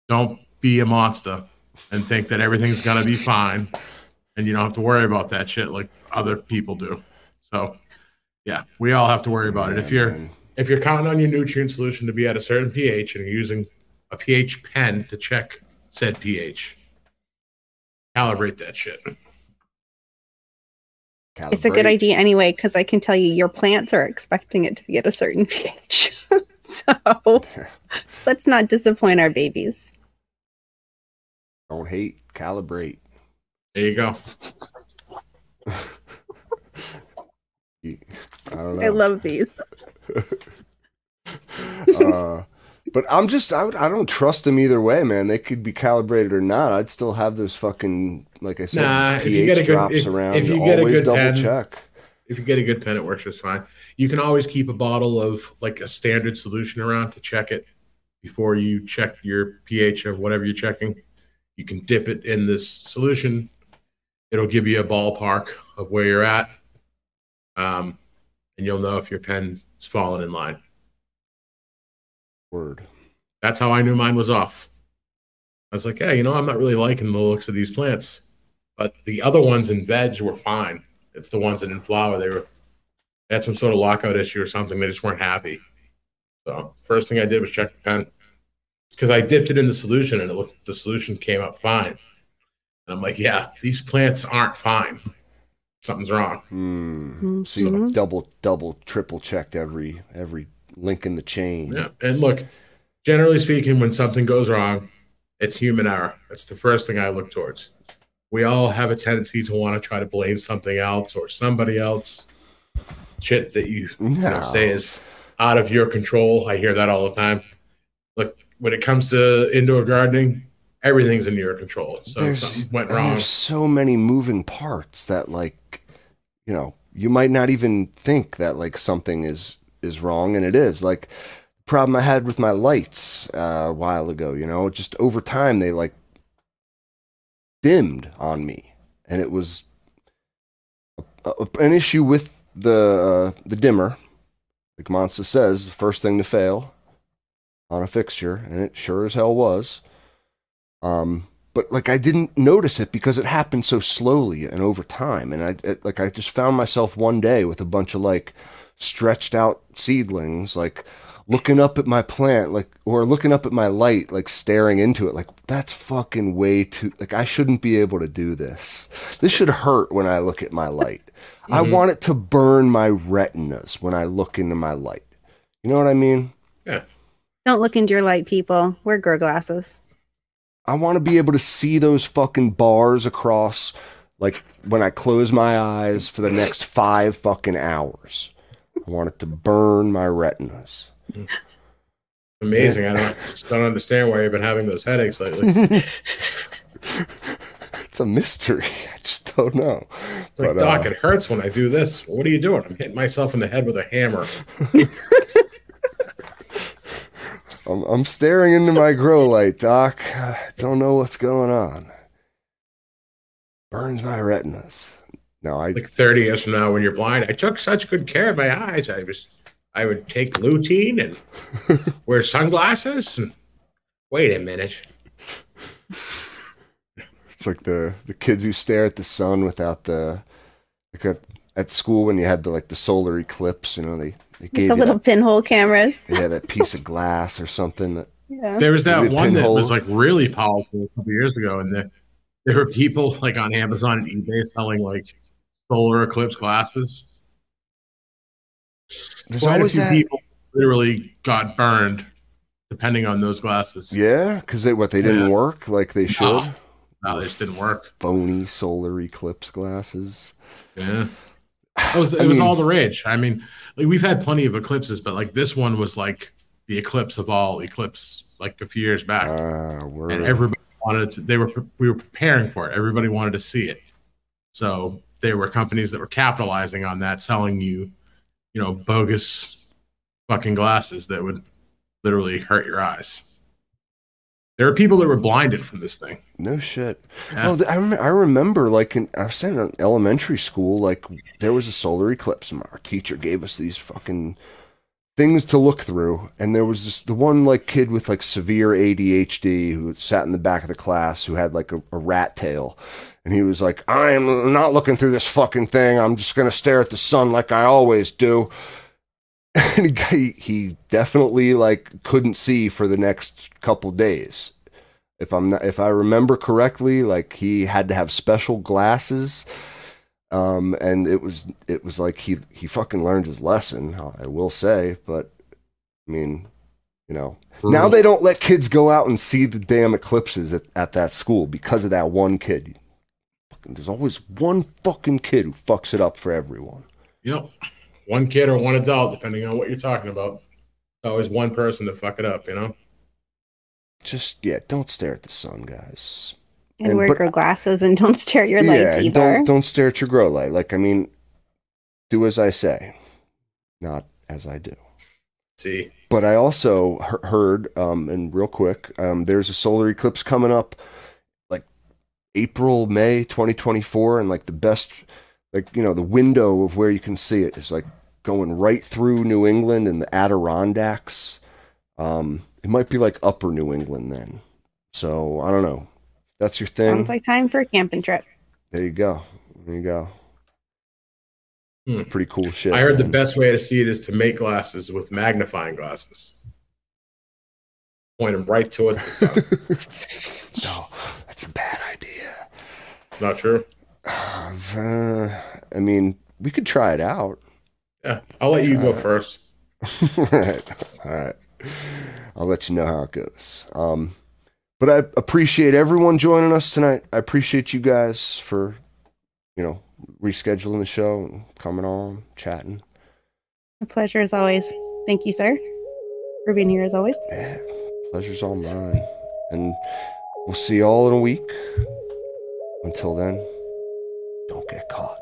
F: Don't be a monster and think that everything's going to be fine and you don't have to worry about that shit like other people do. So, yeah, we all have to worry about it. If you're counting on your nutrient solution to be at a certain pH and you're using a pH pen to check said pH, calibrate that shit.
D: It's a good idea anyway, because I can tell you your plants are expecting it to be at a certain pH. So let's not disappoint our babies.
E: Don't hate, calibrate.
F: There you go.
E: I don't know.
D: I love these.
E: But I don't trust them either way, man. They could be calibrated or not. I'd still have those fucking, like I said, pH drops around.
F: If you get a good
E: double
F: pen,
E: check.
F: If you get a good pen, it works just fine. You can always keep a bottle of like a standard solution around to check it before you check your pH of whatever you're checking. You can dip it in this solution. It'll give you a ballpark of where you're at. And you'll know if your pen is falling in line.
E: Word.
F: That's how I knew mine was off. I was like, yeah, I'm not really liking the looks of these plants. But the other ones in veg were fine. It's the ones that in flower, they had some sort of lockout issue or something. They just weren't happy. So first thing I did was check the pen. because I dipped it in the solution and the solution came up fine. And I'm like, yeah, these plants aren't fine. Something's wrong.
E: So you double, triple checked every link in the chain.
F: Yeah, and look, generally speaking, when something goes wrong, it's human error. That's the first thing I look towards. We all have a tendency to want to try to blame something else or somebody else. Shit that you know, say is out of your control. I hear that all the time. Look, when it comes to indoor gardening, everything's in your control. So if something went wrong.
E: There's so many moving parts that, like, you know, you might not even think that like something is wrong, and it is. Like the problem I had with my lights a while ago, you know, just over time they like dimmed on me, and it was an issue with the dimmer. Like Monsa says, the first thing to fail on a fixture, and it sure as hell was. But like I didn't notice it because it happened so slowly and over time, and I just found myself one day with a bunch of like stretched out seedlings, like looking up at my plant, like, or looking up at my light, like staring into it, like that's fucking way too, like I shouldn't be able to do this. This should hurt when I look at my light. I want it to burn my retinas when I look into my light. You know what I mean?
F: Yeah.
D: Don't look into your light, people. Wear grow glasses.
E: I want to be able to see those fucking bars across, like when I close my eyes for the next 5 fucking hours. I want it to burn my retinas.
F: Amazing. I just don't understand why you've been having those headaches lately.
E: It's a mystery. I just don't know.
F: It's like, Doc, it hurts when I do this. What are you doing? I'm hitting myself in the head with a hammer.
E: I'm staring into my grow light, Doc. I don't know what's going on. Burns my retinas. No,
F: like 30 years from now when you're blind, I took such good care of my eyes. I would take lutein and wear sunglasses. And wait a minute.
E: It's like the kids who stare at the sun without the, like at school when you had the like the solar eclipse, you know, they gave
D: the little pinhole cameras.
E: Yeah, that piece of glass or something. That,
D: yeah.
F: There was that one that was like really powerful a couple years ago, and there were people like on Amazon and eBay selling like solar eclipse glasses.
E: There's
F: Quite
E: always
F: a few
E: that.
F: people literally got burned depending on those glasses.
E: Yeah, because they didn't work like they should.
F: No, they just didn't work.
E: Phony solar eclipse glasses.
F: Yeah. It was all the rage. I mean, like, we've had plenty of eclipses, but like this one was like the eclipse of all eclipse, like a few years back. And everybody wanted to, we were preparing for it. Everybody wanted to see it. So there were companies that were capitalizing on that, selling you, you know, bogus fucking glasses that would literally hurt your eyes. There are people that were blinded from this thing.
E: No shit.
F: Yeah.
E: Oh, I remember, like, I was in elementary school, like, there was a solar eclipse, and our teacher gave us these fucking things to look through, and there was the one, like, kid with, like, severe ADHD who sat in the back of the class who had, like, a rat tail, and he was like, I'm not looking through this fucking thing, I'm just gonna stare at the sun like I always do. And he definitely like couldn't see for the next couple days. If I remember correctly, like he had to have special glasses, and it was like he fucking learned his lesson, I will say. But I mean, you know, now they don't let kids go out and see the damn eclipses at that school because of that one kid. There's always one fucking kid who fucks it up for everyone.
F: Yep. One kid or one adult, depending on what you're talking about. There's always one person to fuck it up, you know?
E: Just, yeah, don't stare at the sun, guys.
D: And wear grow glasses and don't stare at your lights either.
E: Don't stare at your grow light. Like, I mean, do as I say, not as I do.
F: See?
E: But I also heard, and real quick, there's a solar eclipse coming up, like April, May 2024, and like the best, like, you know, the window of where you can see it is like going right through New England and the Adirondacks. It might be like upper New England then. So I don't know. That's your thing.
D: Sounds like time for a camping trip.
E: There you go. There you go. It's pretty cool shit.
F: I heard the best way to see it is to make glasses with magnifying glasses. Point them right towards the sun.
E: No, that's a bad idea.
F: It's not true.
E: I mean, we could try it out.
F: Yeah, I'll let you go first.
E: All right. I'll let you know how it goes. But I appreciate everyone joining us tonight. I appreciate you guys for, rescheduling the show and coming on, chatting.
D: A pleasure as always. Thank you, sir, for being here as always.
E: Yeah, pleasure's all mine. And we'll see you all in a week. Until then, don't get caught.